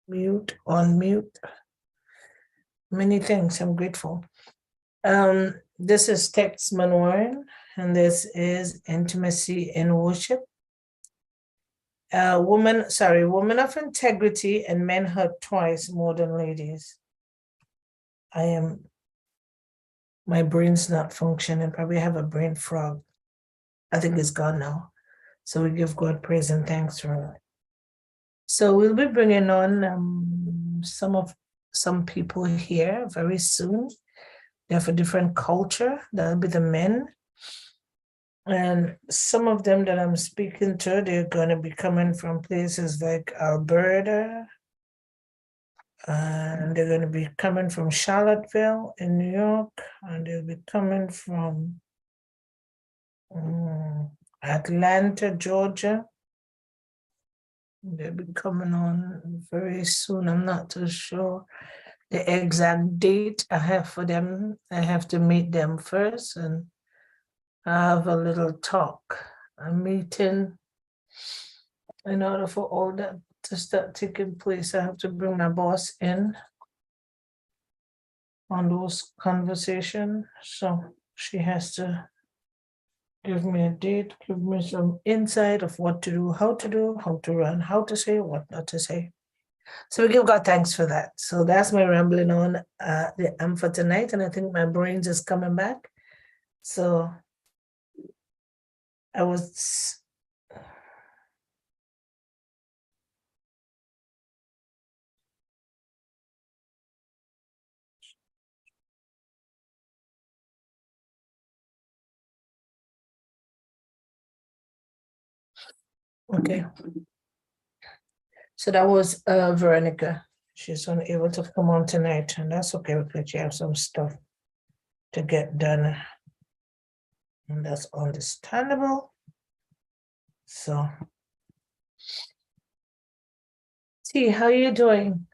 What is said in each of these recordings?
Mute, on mute. Many things. I'm grateful. This is Text Manuel, and this is Intimacy in Worship. Woman of integrity and men hurt twice more than ladies. My brain's not functioning. Probably have a brain frog. I think it's gone now. So we give God praise and thanks for it. So we'll be bringing on some people here very soon. They have a different culture. That'll be the men. And some of them that I'm speaking to, they're going to be coming from places like Alberta. And they're going to be coming from Charlottesville in New York. And they'll be coming from Atlanta, Georgia. They'll be coming on very soon. I'm not too sure the exact date I have for them. I have to meet them first and have a little talk, a meeting. In order for all that to start taking place, I have to bring my boss in on those conversations. So she has to give me a date, give me some insight of what to do, how to run, how to say, what not to say. So we give God thanks for that. So that's my rambling on for tonight. And I think my brain's just coming back. So I was... Okay. So that was Veronica. She's unable to come on tonight, and that's okay because she has some stuff to get done. And that's understandable. So, T, how are you doing?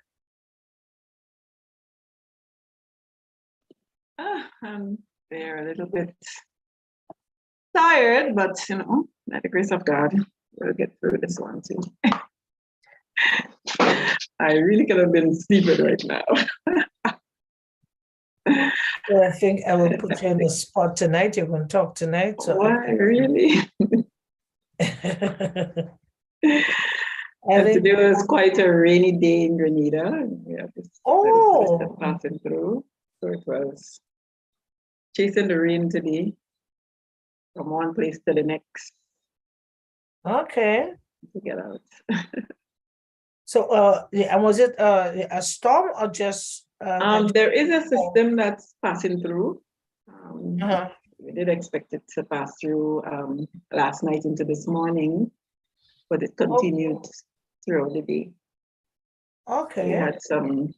I'm there a little bit tired, but by the grace of God, we'll get through this one too. I really could have been sleeping right now. Well, I think I will put you on the spot tonight. You're going to talk tonight. So why, really? Today was quite a rainy day in Grenada. We have this passing through. So it was chasing the rain today from one place to the next. Okay. To get out. So, was it a storm or just? There is a system that's passing through. We did expect it to pass through last night into this morning, but it continued throughout the day. Okay. We had some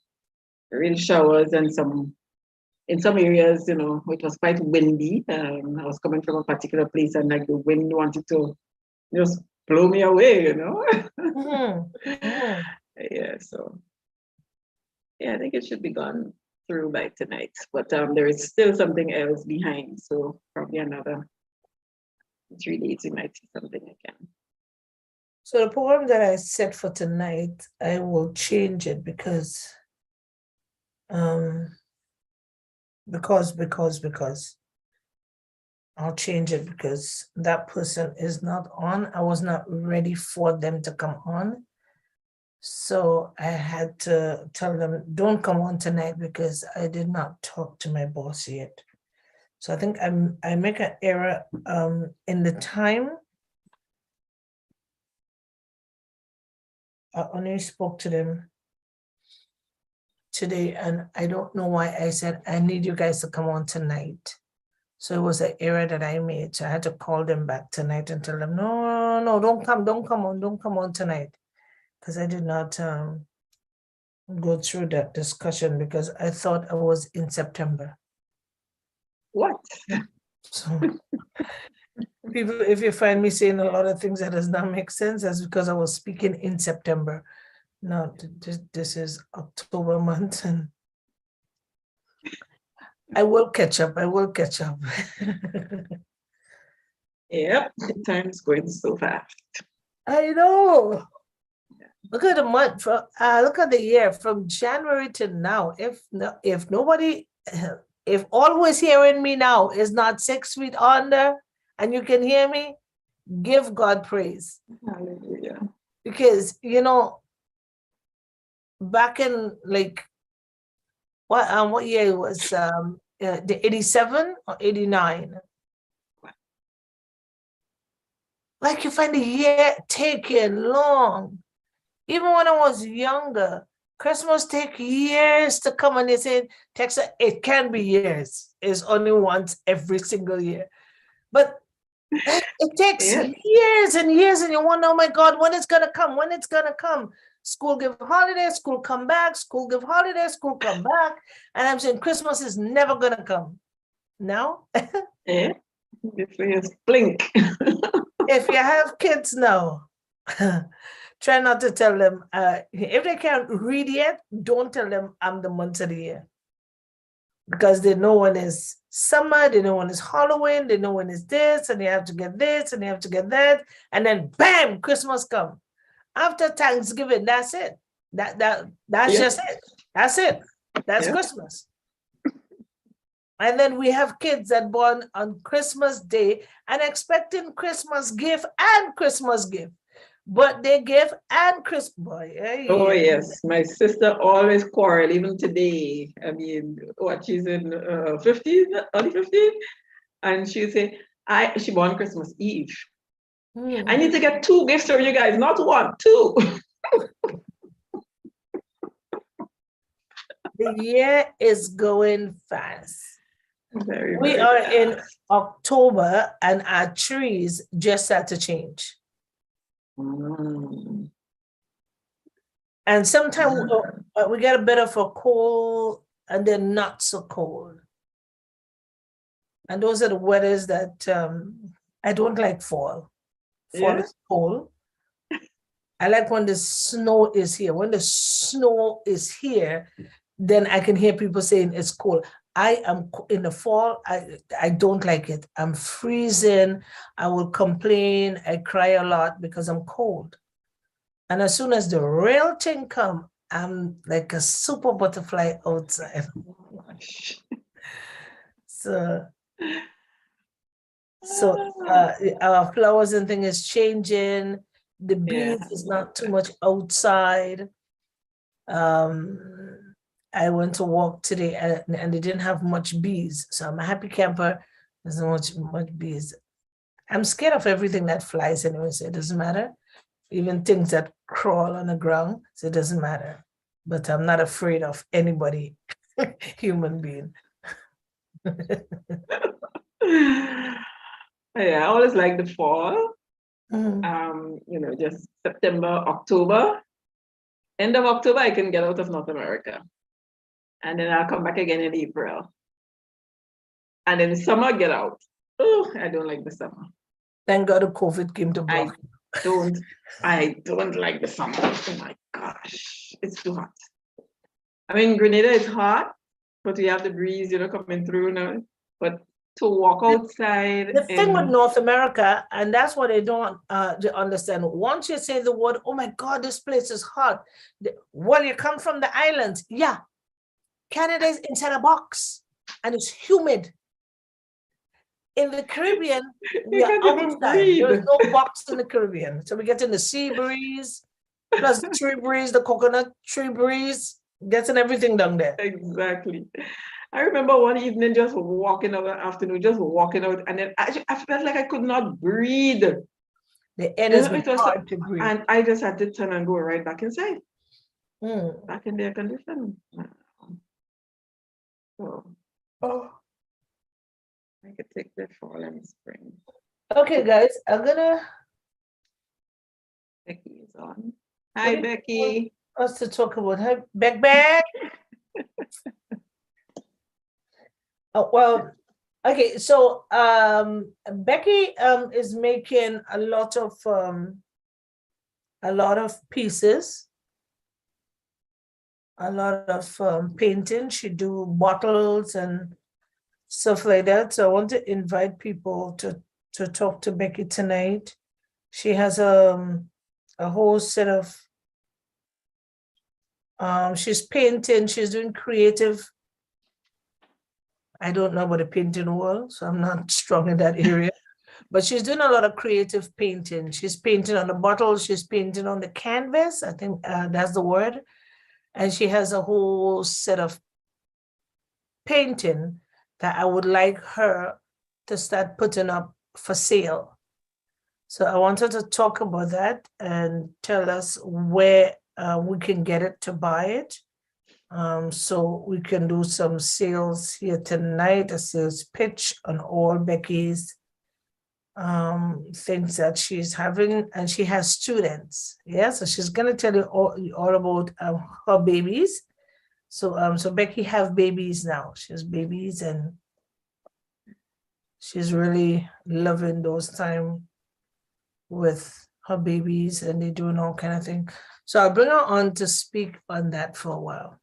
rain showers and in some areas, it was quite windy. I was coming from a particular place and like the wind wanted to just blow me away, Yeah, so yeah, I think it should be gone through by tonight, but there is still something else behind, so probably another 3 days we might see something again. So the program that I set for tonight, I will change it because I'll change it because that person is not on. I was not ready for them to come on. So I had to tell them, don't come on tonight because I did not talk to my boss yet. So I think I make an error in the time. I only spoke to them today, and I don't know why I said, I need you guys to come on tonight. So it was an error that I made. So I had to call them back tonight and tell them, no, don't come on tonight. Because I did not go through that discussion because I thought I was in September. What? So people, if you find me saying a lot of things that does not make sense, that's because I was speaking in September. No, this is October month, and I will catch up. Yep, time's going so fast. I know. Look at the month. Look at the year from January to now. If nobody, if all who is hearing me now is not 6 feet under, and you can hear me, give God praise, Hallelujah. because back in like what year it was the 87 or 89. Like you find the year taking long. Even when I was younger, Christmas take years to come, and they said, Texas, it can be years. It's only once every single year. But it takes Yes. years and years, and you wonder, oh my God, when it's gonna come, when it's gonna come. School give holidays, school come back, school give holidays, school come back. And I'm saying Christmas is never gonna come. Now, Yeah. This way is blink. if you have kids now, try not to tell them, if they can't read yet, don't tell them I'm the month of the year. Because they know when it's summer, they know when it's Halloween, they know when it's this, and they have to get this, and they have to get that. And then bam, Christmas come. After Thanksgiving, that's it. That's just it. That's it. That's Christmas. And then we have kids that born on Christmas Day and expecting Christmas gift and Christmas gift. Birthday gift and Christmas. Boy, Oh yes, my sister always quarrel, even today. I mean, what, she's in 50s, early 50s, and she say, she born Christmas Eve. I need to get 2 gifts for you guys, not 1, 2. The year is going fast. Very, We very are fast. in October and our trees just start to change. Mm. And sometimes we get a bit of a cold and then not so cold. And those are the weathers that I don't like fall. Fall is cold. I like when the snow is here. When the snow is here, then I can hear people saying it's cold. I am in the fall. I don't like it. I'm freezing. I will complain. I cry a lot because I'm cold. And as soon as the real thing come, I'm like a super butterfly outside. So our flowers and thing is changing. The bees is not too much outside. I went to walk today and they didn't have much bees. So I'm a happy camper. There's not much bees. I'm scared of everything that flies anyway, so it doesn't matter. Even things that crawl on the ground, so it doesn't matter. But I'm not afraid of anybody, human being. Yeah, I always like the fall. Mm. Just September, October. End of October, I can get out of North America. And then I'll come back again in April. And in summer, get out. Oh, I don't like the summer. Thank God the COVID came to block. I don't like the summer. Oh my gosh, it's too hot. I mean, Grenada is hot, but we have the breeze, coming through now. But to walk outside. The thing with North America, and that's what they don't understand. Once you say the word, oh my God, this place is hot. Well, you come from the islands. Yeah. Canada is inside a box and it's humid. In the Caribbean, we are outside. There's no box in the Caribbean. So we get in the sea breeze, plus the tree breeze, the coconut tree breeze, getting everything down there. Exactly. I remember one evening just walking out, and then I felt like I could not breathe. The air is hard to breathe. And I just had to turn and go right back inside. Back in the air conditioning. So I could take the fall and spring. Okay, guys, I'm gonna. Becky is on. Hi, Becky. Us to talk about. Hi, Beck. Oh, well, okay. So Becky is making a lot of pieces, a lot of painting. She do bottles and stuff like that. So I want to invite people to talk to Becky tonight. She has a whole set of She's painting, she's doing creative. I don't know about the painting world, so I'm not strong in that area. But she's doing a lot of creative painting. She's painting on the bottles, she's painting on the canvas. I think that's the word. And she has a whole set of painting that I would like her to start putting up for sale. So I wanted to talk about that and tell us where we can get it to buy it. So we can do some sales here tonight, a sales pitch on all Becky's things that she's having, and she has students. Yeah, so she's gonna tell you all about her babies. So Becky have babies now. She has babies and she's really loving those time with her babies, and they're doing all kind of thing. So I'll bring her on to speak on that for a while.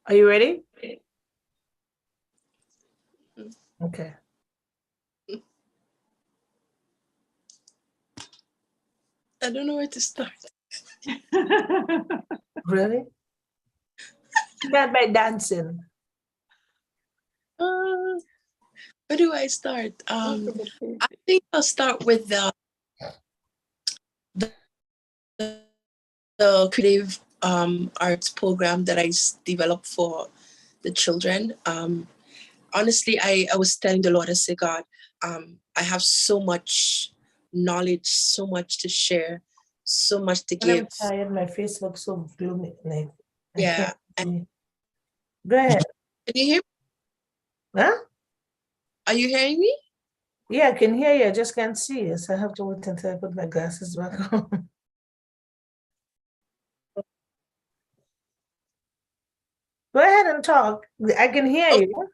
Are you ready? Okay. I don't know where to start. Really? Start by dancing. Where do I start? I think I'll start with the creative arts program that I developed for the children. Honestly, I was telling the Lord, I said, God, I have so much knowledge, so much to share, so much to When I'm give. tired, my face looks so gloomy. Like, I Yeah. can't see. Go ahead. Can you hear me? Huh? Are you hearing me? Yeah, I can hear you. I just can't see you. So I have to wait until I put my glasses back on. Go ahead and talk. I can hear you.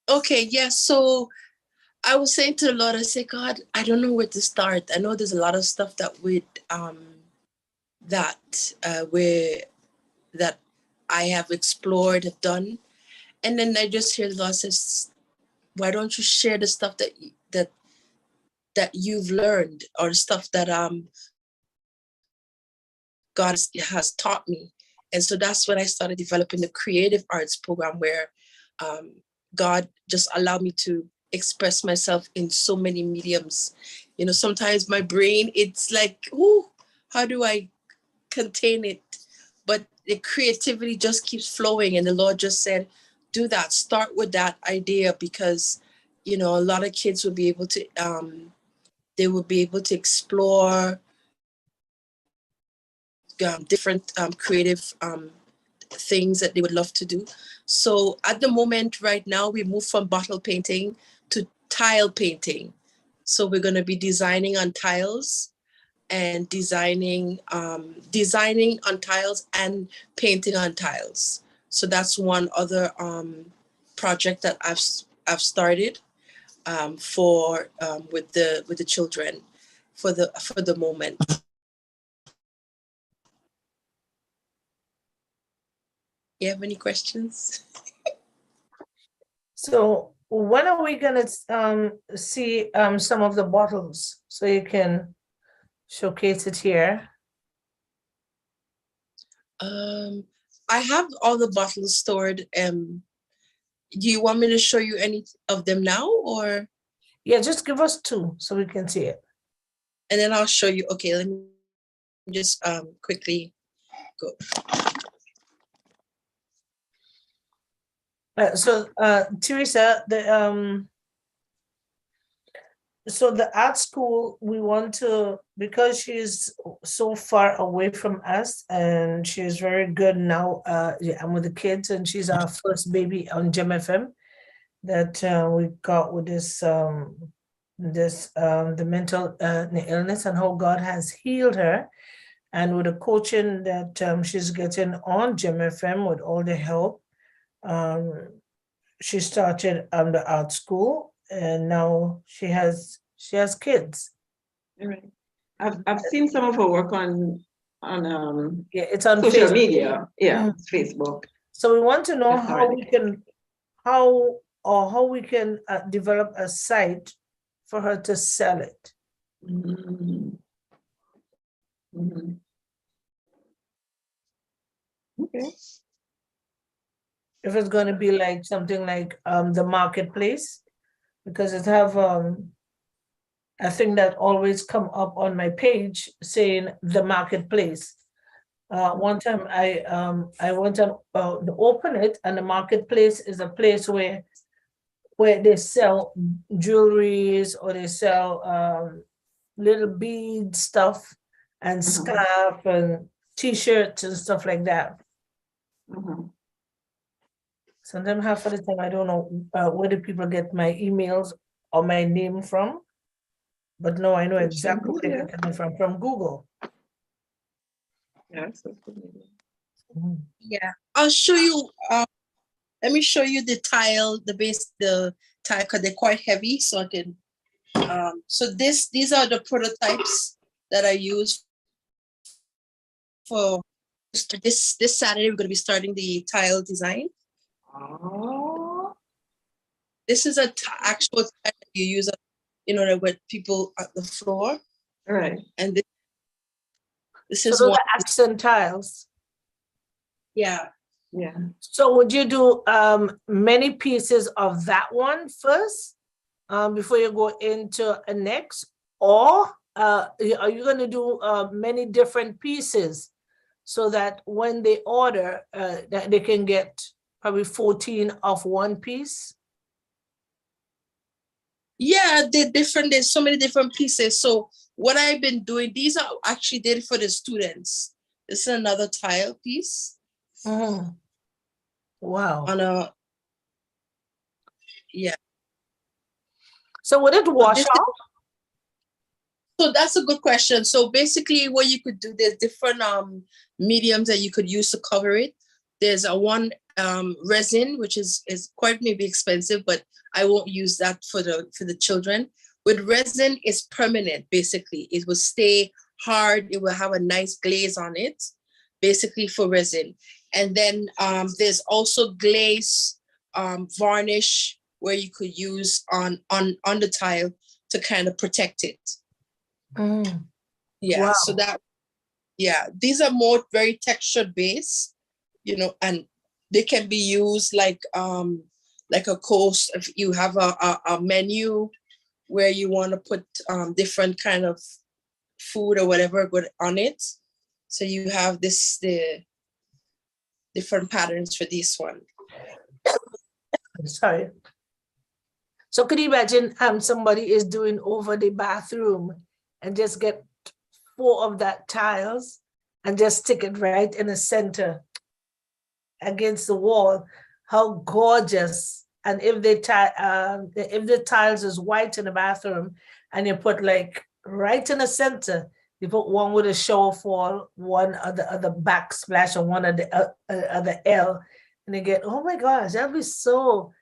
Okay, yeah. So I was saying to the Lord, I said, God, I don't know where to start. I know there's a lot of stuff that that I have explored, have done. And then I just hear the Lord says, why don't you share the stuff that you've learned, or the stuff that God has taught me. And so that's when I started developing the creative arts program, where God just allowed me to express myself in so many mediums. You know, sometimes my brain, it's like, ooh, how do I contain it? But the creativity just keeps flowing. And the Lord just said, do that. Start with that idea, because, you know, a lot of kids will be able to, they will be able to explore different creative things that they would love to do. So at the moment right now, we moved from bottle painting to tile painting. So we're going to be designing on tiles and designing on tiles and painting on tiles. So that's one other project that I've started for with the children for the moment. You have any questions? So when are we gonna see some of the bottles so you can showcase it here? I have all the bottles stored. Do you want me to show you any of them now, or? Yeah, just give us two so we can see it. And then I'll show you. Okay, let me just quickly go. Teresa, so the art school, we want to, because she's so far away from us and she's very good now. I'm with the kids, and she's our first baby on Gem FM that we got with this the mental illness, and how God has healed her, and with the coaching that she's getting on Gem FM with all the help. She started the art school, and now she has kids. All right. I've seen some of her work on Yeah, it's on social Facebook. media. Yeah, it's Facebook. So we want to know That's how already we can how we can develop a site for her to sell it. Mm. Mhm. Okay. If it's gonna be like something like the marketplace, because it have a thing that always come up on my page saying the marketplace. One time I went to open it, and the marketplace is a place where they sell jewelries, or they sell little bead stuff and scarf and t-shirts and stuff like that. Mhm. Sometimes half of the time I don't know where do people get my emails or my name from, but no, I know Social exactly where media. they're coming from Google. Yeah, social media. Mhm. Yeah, I'll show you. Let me show you the tile, the tile, because they're quite heavy. So I can. So these are the prototypes that I use for this Saturday. We're going to be starting the tile design. Oh. This is actual tile that you use, with people at the floor, Right. and this So is those one. are accent tiles. Yeah. Yeah. So would you do many pieces of that one first before you go into a next, or are you going to do many different pieces so that when they order that they can get probably 14 of one piece? Yeah, they're different. There's so many different pieces. So what I've been doing, these are actually did for the students. This is another tile piece Mhm. Wow. on a, yeah. So would it So wash off? so that's a good question. So basically what you could do, there's different mediums that you could use to cover it. There's a one resin, which is quite maybe expensive, but I won't use that for the children. With resin, it's permanent, basically. It will stay hard, it will have a nice glaze on it, basically for resin. And then there's also glaze varnish where you could use on the tile to kind of protect it. Mm. Yeah, Wow. so these are more very textured base, and they can be used like a course if you have a menu where you want to put different kind of food or whatever good on it. So you have the different patterns for this one. Sorry. So could you imagine somebody is doing over the bathroom and just get 4 of that tiles and just stick it right in the center against the wall? How gorgeous. And if if the tiles is white in the bathroom and you put like right in the center, you put one with a shower fall, one of the other backsplash, and one of the other L, and you get, oh my gosh, that'd be so,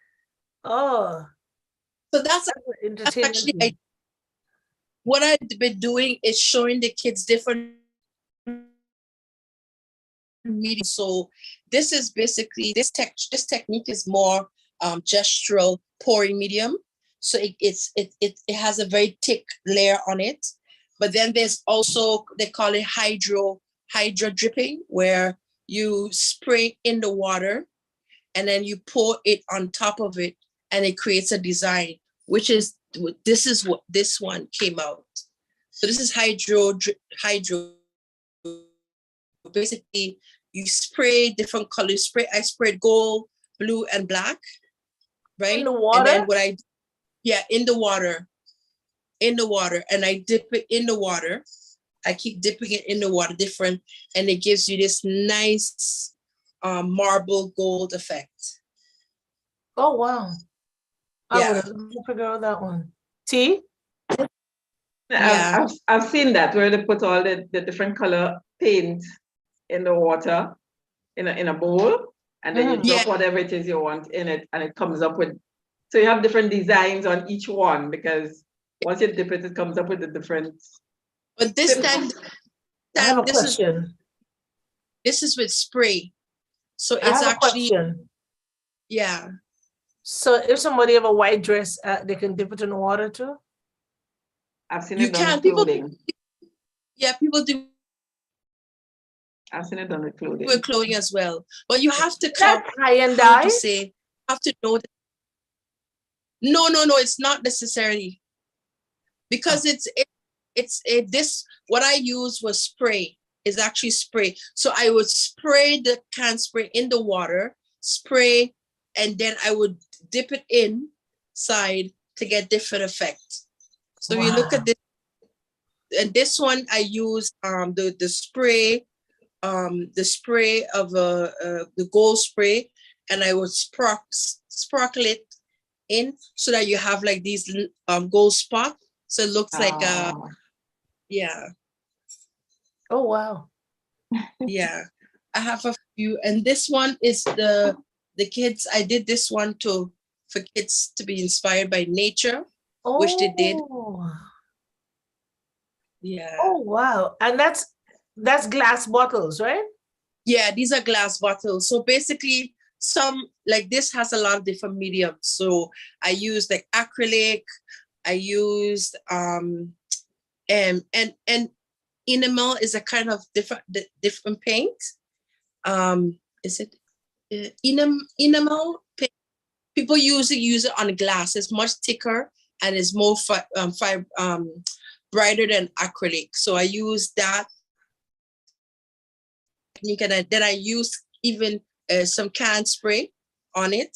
oh, So that's entertaining. actually what I've been doing is showing the kids different medium. So this is basically this technique is more gestural pouring medium. So it has a very thick layer on it. But then there's also, they call it hydro dripping, where you spray in the water and then you pour it on top of it and it creates a design, this is what this one came out. So this is hydro. Basically, you spray different colors. I sprayed gold, blue, and black, right? In the And then water? in the water, and I dip it in the water. I keep dipping it in the water, different, and it gives you this nice marble gold effect. Oh, wow. I would Yeah, have figured out that one. T? Yeah. I've seen that where they put all the different color paint in the water in a bowl, and then you Mhm. Yeah. drop whatever it is you want in it, and it comes up with, so you have different designs on each one, because once you dip it, it comes up with the different but this symbols. I have a this is with spray. So I it's have a actually, question. yeah. So if somebody have a white dress, they can dip it in the water too? I've seen You it done can with clothing. people do I've seen it on the clothing. With clothing as well. But you have to Is that come, high and how dye? to say, have to know that. No, it's not necessarily. Because this, what I used was spray. It's actually spray. So I would spray the can spray in the water, spray, and then I would dip it inside to get different effects. So you look at this, and this one I use the spray of the gold spray, and I would sparkle it in so that you have like these gold spots. So it looks like yeah. Oh, wow. Yeah, I have a few, and this one is the kids. I did this one for kids to be inspired by nature, which they did. Yeah. Oh, wow. And that's glass bottles, right? Yeah, these are glass bottles. So basically, some like this has a lot of different mediums. So I used like acrylic. I used and enamel is a kind of different paint. Is it enamel paint? People usually use it on glass. It's much thicker and it's more brighter than acrylic. So I use that technique, and then I use even some can spray on it,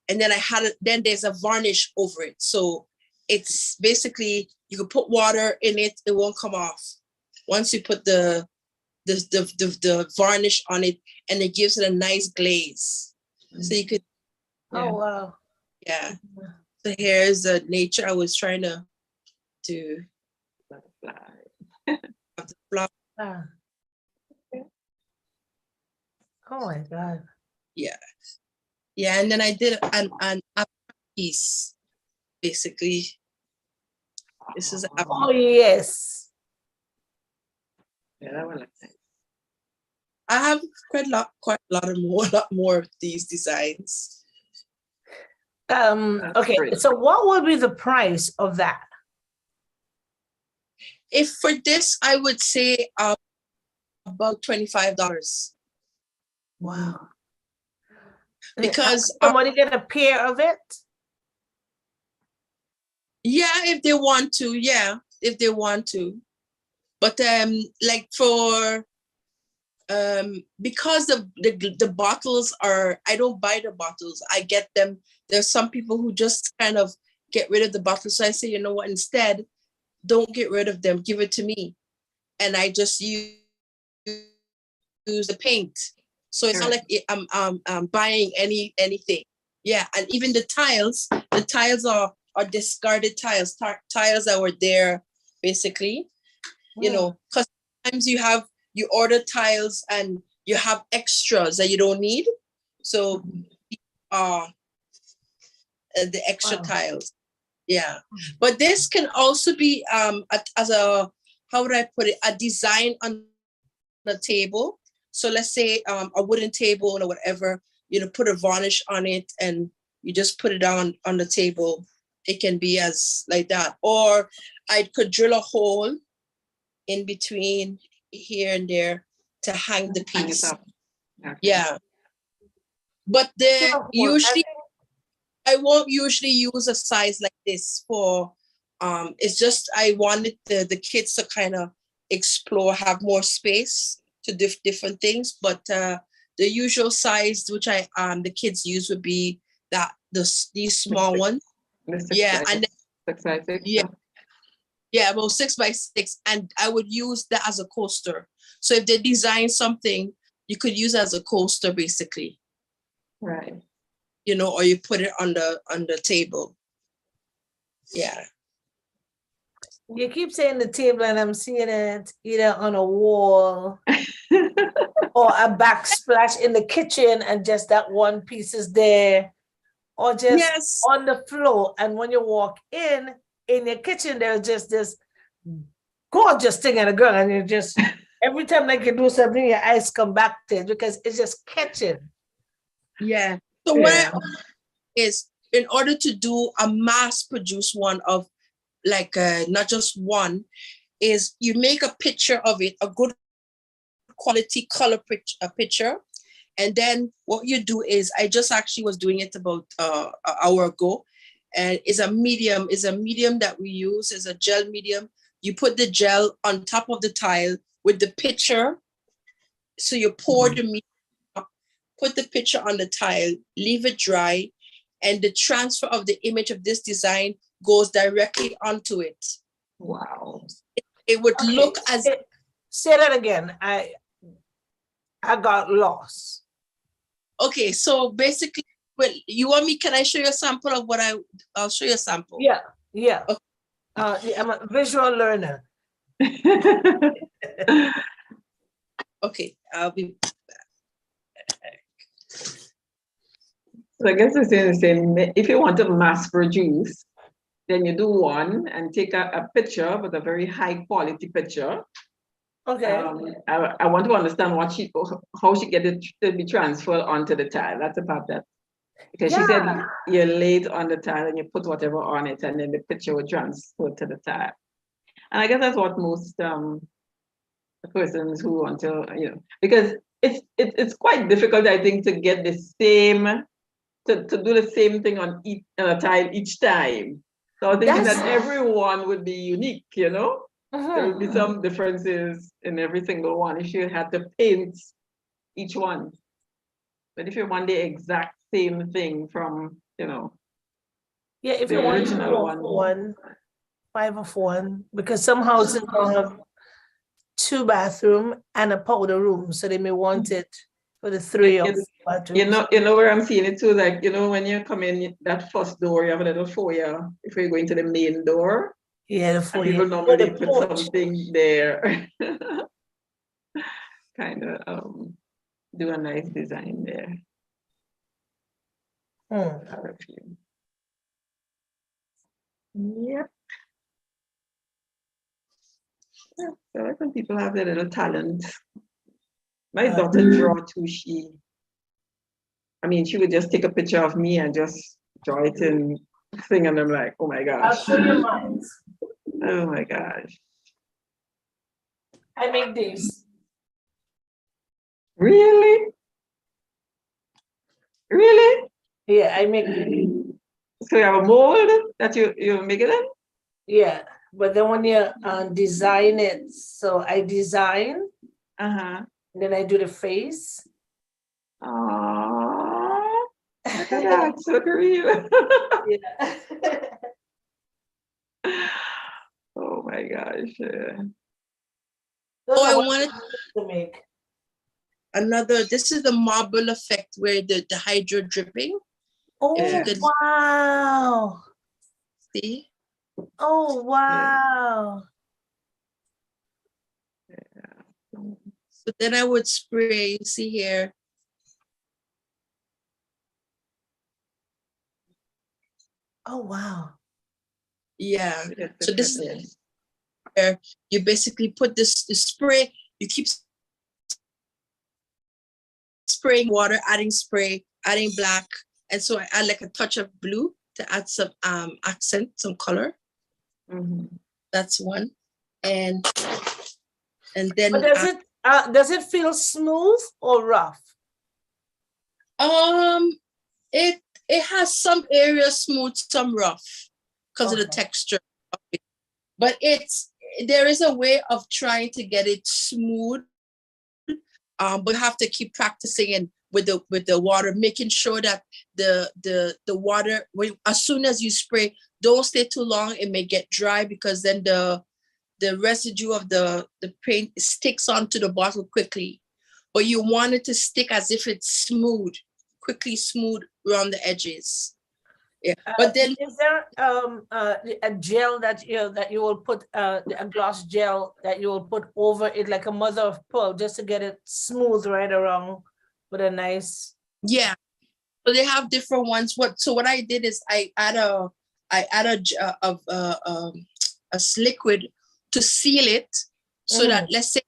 and then then there's a varnish over it. So it's basically, you can put water in it, it won't come off. Once you put the varnish on it, and it gives it a nice glaze. So you could. Oh, wow. Yeah. So here's the nature I was trying to Butterfly. Oh my God. Yeah. Yeah, and then I did an piece, basically. This is Oh, yes. Yeah, that one looks nice. I have quite a lot more of these designs. Okay, great. so what would be the price of that? If for this, I would say about $25. Wow. Because somebody get a pair of it? yeah, if they want to. But like for because the bottles are, I don't buy the bottles, I get them. There's some people who just kind of get rid of the bottles. So I say, you know what, instead, don't get rid of them, give it to me. And I just use the paint. So it's not like I'm buying anything. Yeah, and even the tiles are discarded tiles that were there, basically. You know, because sometimes you order tiles and you have extras that you don't need. So the extra tiles. Yeah. But this can also be as a, how would I put it, a design on the table. So let's say a wooden table or whatever, put a varnish on it and you just put it on the table. It can be as like that. Or I could drill a hole in between here and there to hang the piece. Okay. Yeah. But usually I won't usually use a size like this for it's just I wanted the kids to kind of explore, have more space to different things. But the usual size which the kids use would be these small ones. Yeah, and 6 by 6. Yeah, about 6 by 6, and I would use that as a coaster. So if they design something, you could use it as a coaster, basically. Right. Or you put it on the table. Yeah. You keep saying the table, and I'm seeing it either on a wall or a backsplash in the kitchen, and just that one piece is there, or just on the floor. And when you walk in your kitchen, there's just this gorgeous thing and a girl, and you just every time they can do something, your eyes come back to it because it's just catching. Yeah. So what is, in order to do a mass produced one of like not just one, is you make a picture of it, a good quality color picture. And then what you do is, I just actually was doing it about an hour ago, and is a medium that we use, is a gel medium. You put the gel on top of the tile with the picture. So you pour the medium up, put the picture on the tile, leave it dry, and the transfer of the image of this design goes directly onto it. Wow. It would Okay, look as, say that again. I got lost. okay, so basically, well, you want me, can I show you a sample of what I'll show you a sample. Yeah, yeah. Okay. I'm a visual learner. Okay, I'll be, So I guess it's the same. If you want to mass produce, then you do one and take a picture, but a very high quality picture. Okay. I want to understand how she get it to be transferred onto the tile. That's about that. Because she said you lay it on the tile and you put whatever on it, and then the picture would transfer to the tile. And I guess that's what most persons who want to, because it's quite difficult, I think, to get the same, to do the same thing on a tile each time. So I think that everyone would be unique, There would be some differences in every single one if you had to paint each one. But if you want the exact same thing from, Yeah, if the you want to original do one, 5 of 1, because some houses don't have 2 bathroom and a powder room, so they may want it for the 3 of bathrooms. You know where I'm seeing it too, like, when you come in that first door, you have a little foyer if you're going to the main door. Yeah, the And foyer. people normally put porch. something there. Kind of do a nice design there. Perfume. Yep. Yeah, so I think people have their little talent. My daughter draw too. She would just take a picture of me and just draw it in thing, and I'm like, oh my gosh. I'll show you mine. Oh my gosh. I make these. Really? Really? Yeah, I make these. So you have a mold that you make it in? Yeah, but then when you design it, so I design, Uh-huh. and then I do the face. Oh, look at that. So real. Yeah. Oh my gosh. Those oh, are I what wanted to make. another, this is the marble effect where the hydro dripping. Oh, If you could wow. see. Oh, wow. So then I would spray, see here. Oh, wow. Yeah. Yes, So this is yes. where you basically put this spray, you keep spraying water, adding spray, adding black. And so I add like a touch of blue to add some accent, some color. That's one. And then But does it feel smooth or rough? it has some areas smooth, some rough because of the texture of it. But there is a way of trying to get it smooth. But you have to keep practicing and with the water, making sure that the water, as soon as you spray, don't stay too long. It may get dry because then the residue of the paint sticks onto the bottle quickly. But you want it to stick as if it's smooth, quickly smooth around the edges. Yeah, but then is there a gel that you will put a gloss gel that you will put over it like a mother of pearl just to get it smooth right around with a nice. Yeah, so they have different ones. What I did is I add a liquid to seal it so that, let's say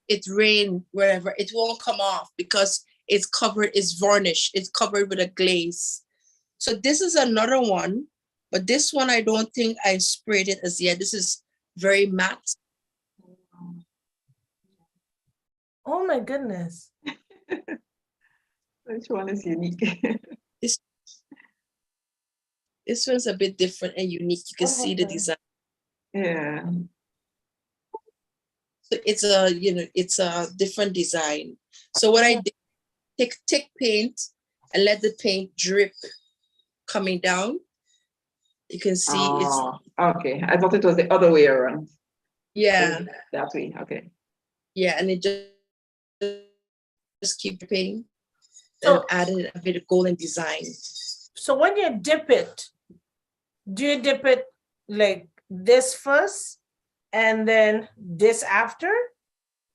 it rain wherever, it won't come off because it's varnished, it's covered with a glaze. So this is another one, but this one I don't think I sprayed it as yet. This is very matte. Oh my goodness. Which one is unique? This one's a bit different and unique. You can see the Okay. design. Yeah. So it's it's a different design. So what I did, take paint and let the paint drip coming down. You can see it's, Oh, okay. I thought it was the other way around. yeah, That way. Okay. yeah, and it just keep dripping and So, added a bit of golden design. so when you dip it, do you dip it like this first and then this after?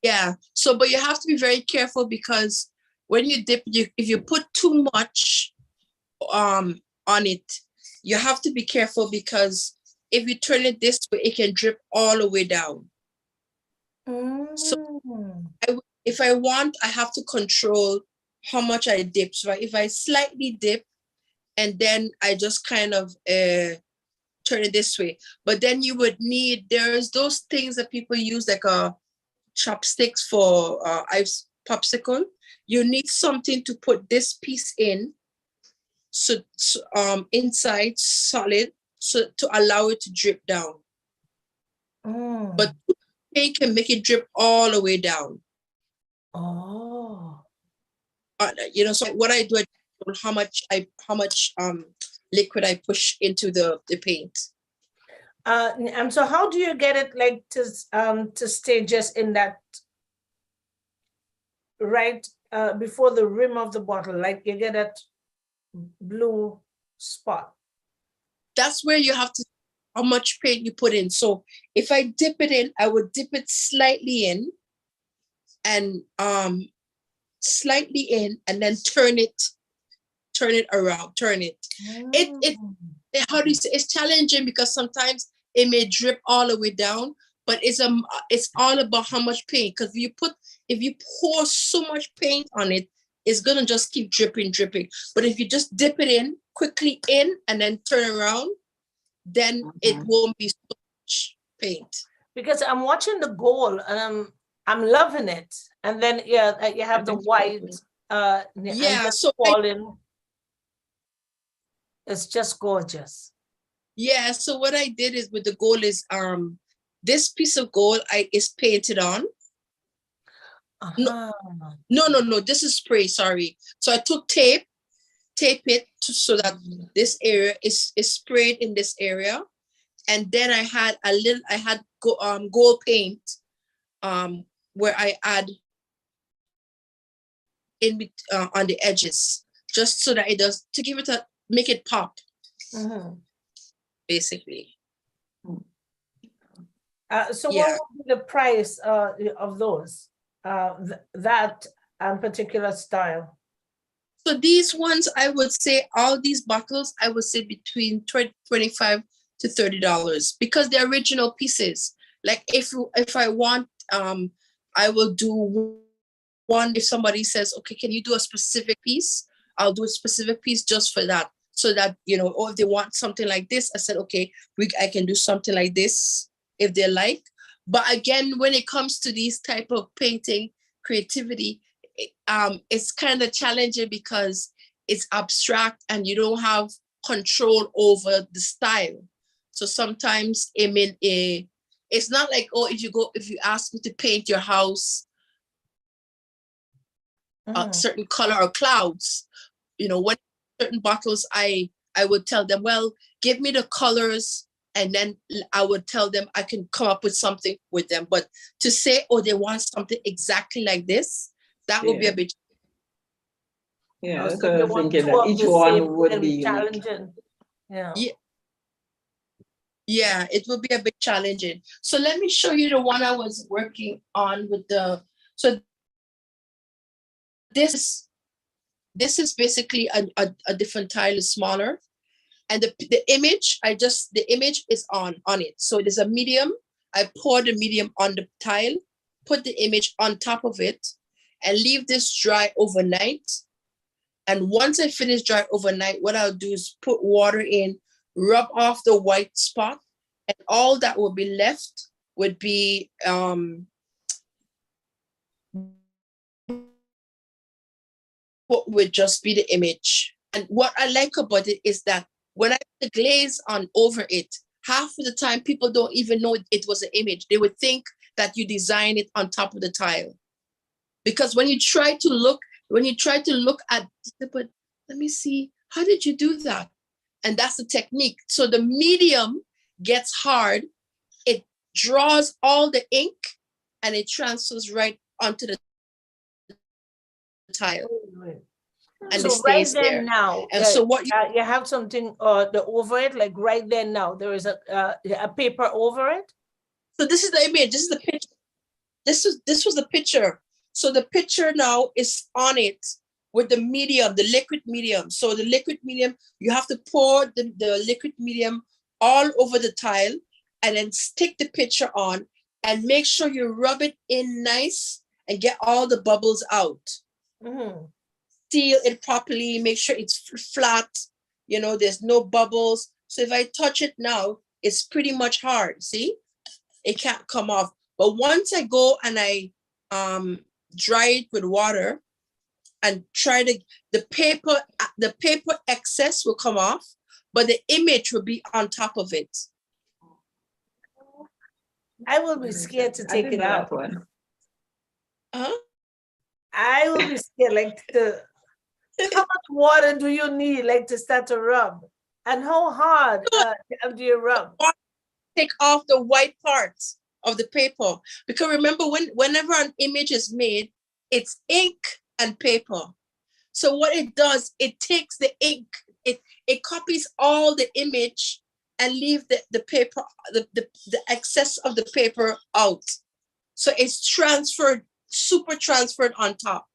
Yeah. So, but you have to be very careful because when you dip, if you put too much on it, you have to be careful because if you turn it this way, it can drip all the way down. So Mm. if I want, I have to control how much I dip. So if I slightly dip and then I just kind of turn it this way, but then you would need, there's those things that people use like a chopsticks for ice popsicle. You need something to put this piece in, so inside solid, so to allow it to drip down. Mm. But paint can make it drip all the way down. Oh. So what I do, I how much liquid I push into the paint. And so how do you get it like to stay just in that right before the rim of the bottle, like you get that blue spot? That's where you have to, how much paint you put in. So if I dip it in, I would dip it slightly in and then turn it around, turn it. It how do you say, it's challenging because sometimes it may drip all the way down, but it's all about how much paint. Because if you pour so much paint on it, it's gonna just keep dripping. But if you just dip it in quickly in and then turn around, then it won't be so much paint. Because I'm watching the goal and I'm loving it. And then you have the white and just So falling. It's just gorgeous. yeah, so what I did is with the gold is this piece of gold is painted on. Uh-huh. No, this is spray, sorry. So I took tape it so that this area is sprayed in this area. And then I had gold paint where I add in on the edges, just so that it does, to give it make it pop. Basically. So what would be the price of those, that particular style? So these ones, I would say, all these bottles, I would say between $25 to $30 because they're original pieces. Like if I want, I will do one. If somebody says, okay, can you do a specific piece? I'll do a specific piece just for that. So that, or if they want something like this, I said, okay, I can do something like this if they like. But again, when it comes to these type of painting, creativity, it's kind of challenging because it's abstract and you don't have control over the style. So sometimes it's not like, oh, if you ask me to paint your house a certain color or clouds, when certain bottles, I would tell them, well, give me the colors, and then I would tell them I can come up with something with them. But to say, oh, they want something exactly like this, that would be a bit. Yeah, So so I they was want thinking two that of each the one same would and be unique. challenging. Yeah, it would be a bit challenging. So let me show you the one I was working on with so this is basically a different tile, is smaller. And the image, the image is on it. So there's a medium. I pour the medium on the tile, put the image on top of it, and leave this dry overnight. And once I finish dry overnight, what I'll do is put water in, rub off the white spot, and all that will be left would be would just be the image. And what I like about it is that when I put the glaze on over it, half of the time people don't even know it was an image. They would think that you designed it on top of the tile. Because when you try to look at, but let me see, how did you do that? And that's the technique. So the medium gets hard, it draws all the ink, and it transfers right onto the tile. And So it right stays there there. now, And so what you have something over it, like right there now, there is a paper over it. so this is the image, this is the picture. This was the picture. So the picture now is on it with the medium, the liquid medium. So the liquid medium, you have to pour the liquid medium all over the tile and then stick the picture on and make sure you rub it in nice and get all the bubbles out. Mm-hmm. Seal it properly, make sure it's flat, there's no bubbles. So if I touch it now, it's pretty much hard, see? It can't come off. But once I go and I dry it with water and the paper excess will come off, but the image will be on top of it. I will be scared to take it out. Uh-huh. I will be scared, how much water do you need, to start to rub? And how hard do you rub? Take off the white parts of the paper. Because remember, whenever an image is made, it's ink and paper. So what it does, it takes the ink, it copies all the image and leave the paper, the excess of the paper out. So it's super transferred on top.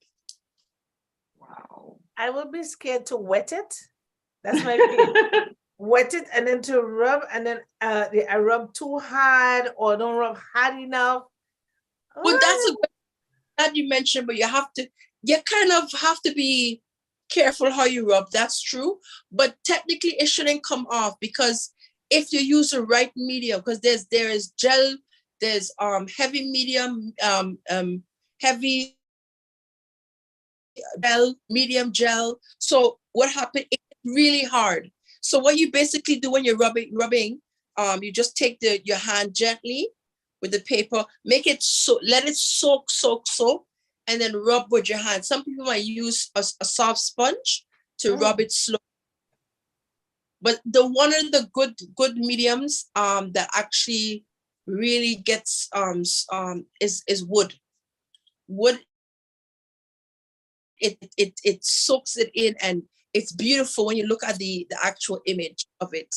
Wow. I will be scared to wet it. That's my fear. Wet it and then to rub, and then I rub too hard or don't rub hard enough. Well, that's a good that you mentioned, but you kind of have to be careful how you rub. That's true. But technically it shouldn't come off, because if you use the right medium, because there is gel, there's heavy medium, heavy gel, medium gel. So what happened? It's really hard. So what you basically do when you're rubbing, you just take your hand gently with the paper, let it soak, and then rub with your hand. Some people might use a soft sponge to rub it slow. But one of the good mediums that actually really gets is wood. Wood, it soaks it in, and it's beautiful when you look at the actual image of it.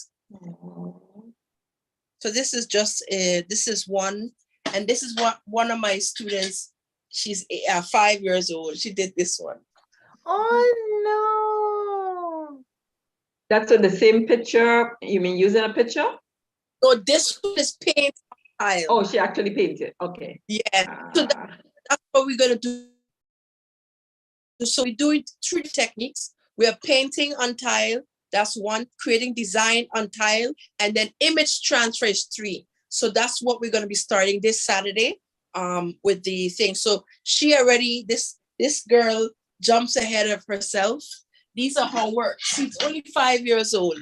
So this is just this is one, and this is what one of my students, she's 5 years old, she did this one. Oh no. That's on the same picture. You mean using a picture? So this one is paint tile. Oh, she actually painted. Okay. Yeah. So that's what we're gonna do. So we do it 3 techniques. We are painting on tile. That's 1. Creating design on tile, and then image transfer is 3. So that's what we're going to be starting this Saturday with the thing. So she already, this girl jumps ahead of herself. These are her work. She's only 5 years old.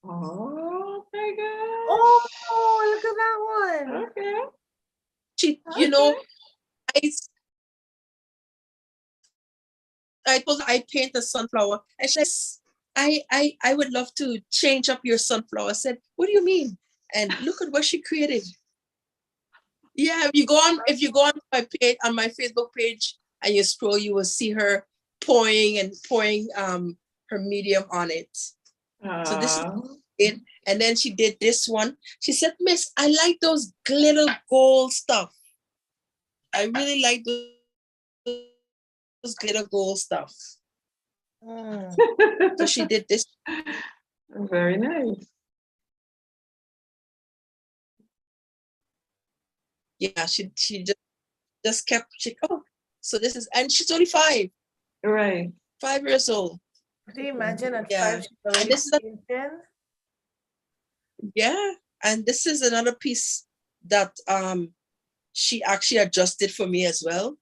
Oh my God. Oh, look at that one. Okay. She, I told her I paint a sunflower, and she says, I would love to change up your sunflower. I said, what do you mean? And look at what she created. Yeah, if you go on my page, on my Facebook page, and you scroll, you will see her pouring her medium on it. So this is it. And then she did this one. She said, Miss, I like those glitter gold stuff. I really like those glitter gold stuff. So she did this. Very nice. Yeah, she just kept, so this is, and she's only 5. Right. 5 years old. Can you imagine at Yeah. 5 she's already And this is painting? Yeah, and this is another piece that she actually adjusted for me as well.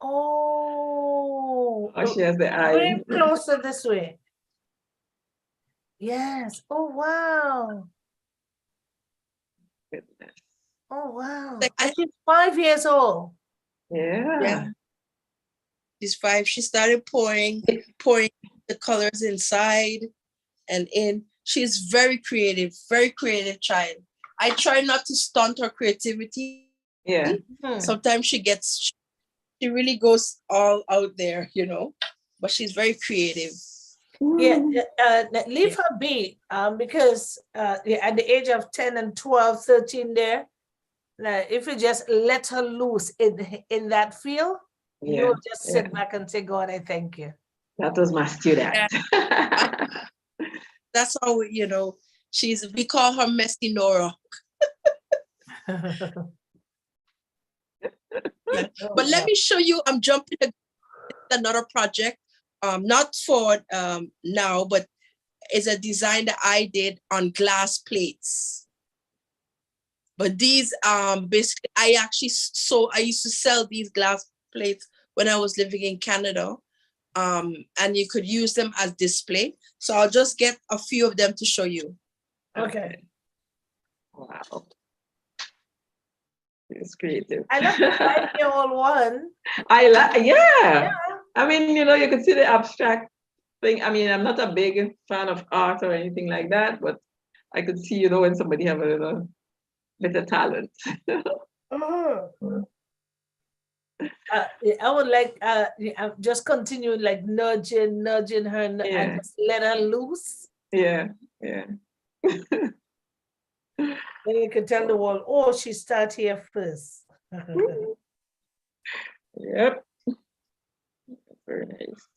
Oh, Oh, she has the eye. bring closer this way. Yes. Oh, wow. Goodness. Oh, wow. Like, And she's 5 years old. Yeah. she's 5. She started pouring the colors inside and in. She's very creative child. I try not to stunt her creativity. Yeah. Sometimes she really goes all out there, you know, but she's very creative. Yeah, leave her be, because yeah, at the age of 10 and 12, 13 there, if you just let her loose in that field, Yeah. you'll just sit back and say, God, I thank you. That was my student. That's how, you know, we call her Messy Nora. But let me show you, I'm jumping to another project, not for now, but it's a design that I did on glass plates. But these basically, I used to sell these glass plates when I was living in Canada. And you could use them as display. So I'll just get a few of them to show you. Okay. Wow. It's creative. I love the 5-year-old one. Yeah. I mean, you know, you could see the abstract thing. I mean, I'm not a big fan of art or anything like that, but I could see, you know, when somebody have a little bit of talent. I would like just continue like nudging her and just let her loose. Yeah. Then you can tell the world, oh, she started here first. Yep. Very nice.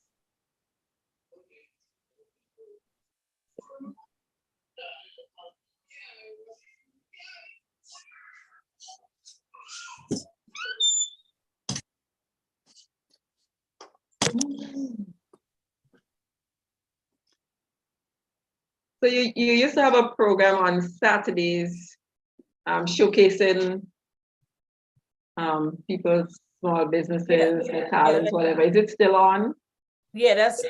So you used to have a program on Saturdays, showcasing people's small businesses, their talents, whatever. Is it still on? Yeah, that's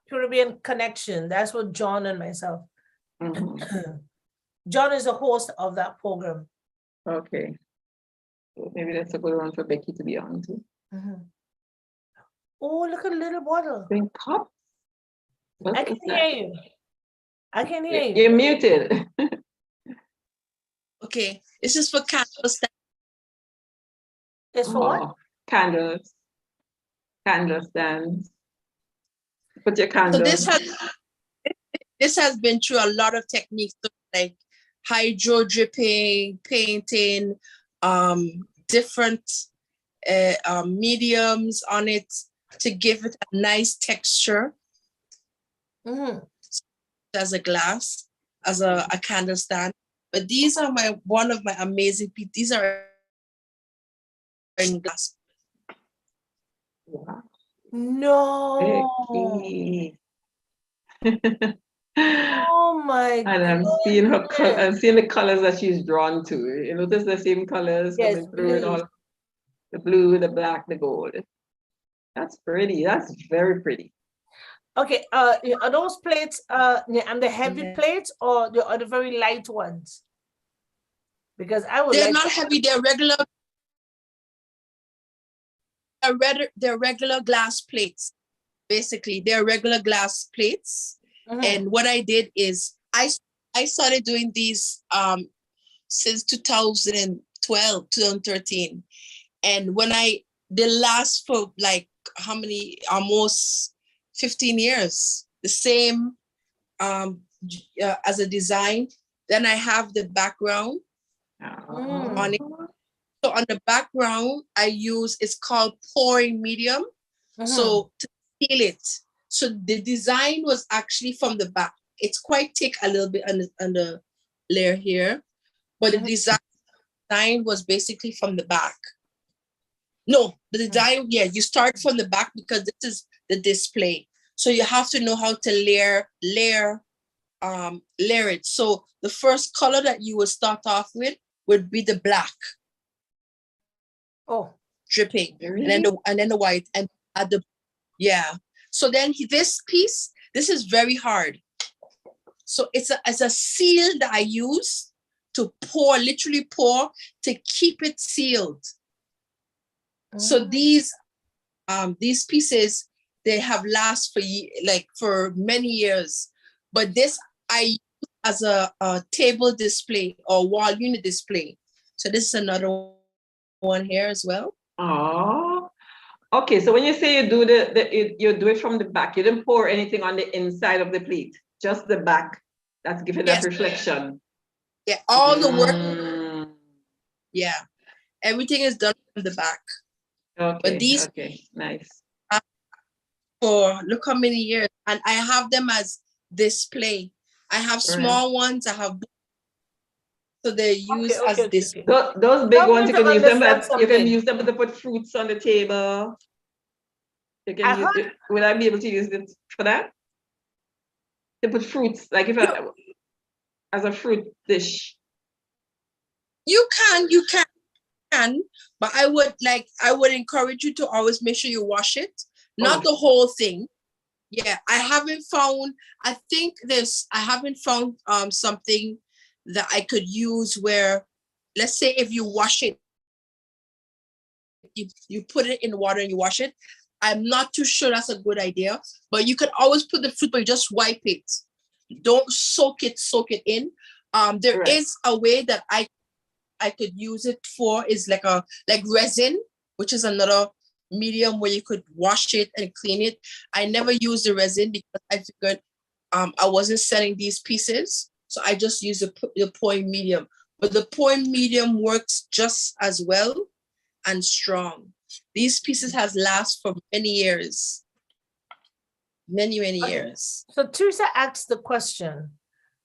Caribbean Connection. That's what John and myself. John is the host of that program. Okay. So maybe that's a good one for Becky to be on too. Oh, look at the little bottle. Bring cup? I can hear you. I can hear you. You're muted. Okay, this is for candles. It's for what? Candles. Candle stands. Put your candles. So this has been through a lot of techniques, like hydro dripping, painting, different mediums on it to give it a nice texture. As a glass, as a candle stand. But these are one of my amazing pieces. These are in glass. Wow. No. Oh my And I'm seeing the colors that she's drawn to. You notice the same colors coming through it all. The blue, the black, the gold. That's pretty. That's very pretty. Okay, are those plates and the heavy plates or the very light ones? Because they're not heavy, they're regular. They're regular glass plates. Basically, they're regular glass plates. And what I did is I started doing these since 2012, 2013. And when they last for like how many, almost 15 years, the same as a design. Then I have the background on it. So on the background, it's called pouring medium. So to seal it. So the design was actually from the back. It's quite thick a little bit on the layer here, but the design was basically from the back. No, the design, you start from the back because this is the display. So you have to know how to layer it. So the first color that you would start off with would be the black. Oh. dripping, Really? and then the white, and at the yeah. So then this piece, this is very hard. So it's a seal that I use to pour, literally pour, to keep it sealed. So these pieces, they have last for many years. But this I use as a table display or wall unit display. So this is another one here as well. Oh, okay. So when you say you do you do it from the back, you didn't pour anything on the inside of the plate, just the back. That's giving that reflection. Yeah, all the work. Yeah, everything is done from the back. Okay. But these, okay, nice. For look how many years, and I have them as display. I have small ones. I have, so they're used as display. Those big ones you can use them. You can something. use them to put fruits on the table. You can use it. Will I be able to use it for that? To put fruits, like as a fruit dish. You can, but I would encourage you to always make sure you wash it, not the whole thing. Yeah, I haven't found something that I could use where, let's say if you wash it, you put it in water and you wash it. I'm not too sure that's a good idea, but you could always put the fruit, but you just wipe it. Don't soak it in. There is a way that I could use it for, is like resin, which is another medium where you could wash it and clean it. I never used the resin because I figured I wasn't selling these pieces, so I just use the pouring medium. But the pouring medium works just as well and strong. These pieces has last for many years. Many years. So Teresa asked the question,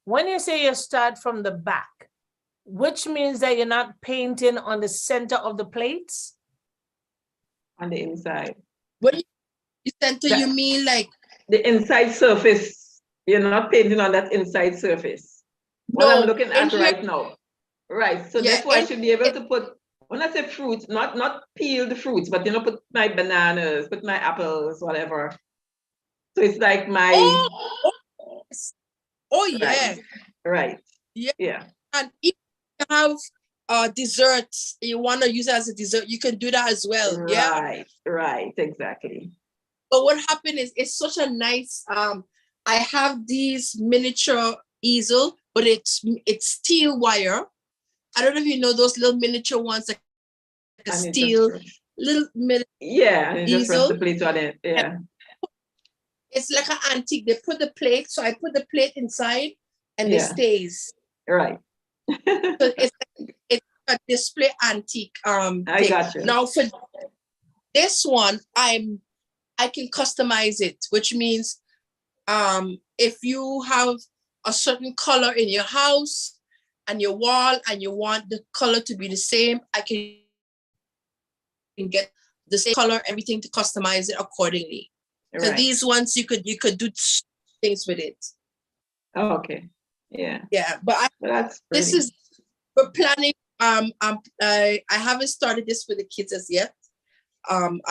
when you say you start from the back, which means that you're not painting on the center of the plates? On the inside. When you center, you mean like the inside surface? You're not painting on that inside surface. What I'm looking at right now. Right. So therefore I should be able to put, when I say fruits, not peel the fruits, but put my bananas, put my apples, whatever. So it's like my yeah. Right. Yeah. And if you have desserts, you want to use it as a dessert, you can do that as well. Right, exactly. But what happened is, it's such a nice, I have these miniature easel, but it's steel wire. I don't know if you know those little miniature ones, like a steel little miniature and you just press easel. the plate on it. Yeah. It's like an antique. They put the plate, so I put the plate inside and it stays. Right. So it's a display antique I got you. Now for this one, I can customize it, which means if you have a certain color in your house and your wall and you want the color to be the same, I can get the same color, everything, to customize it accordingly. So these ones you could do things with it. Oh, okay. Yeah. Yeah, but this is, we're planning. I haven't started this with the kids as yet. I'm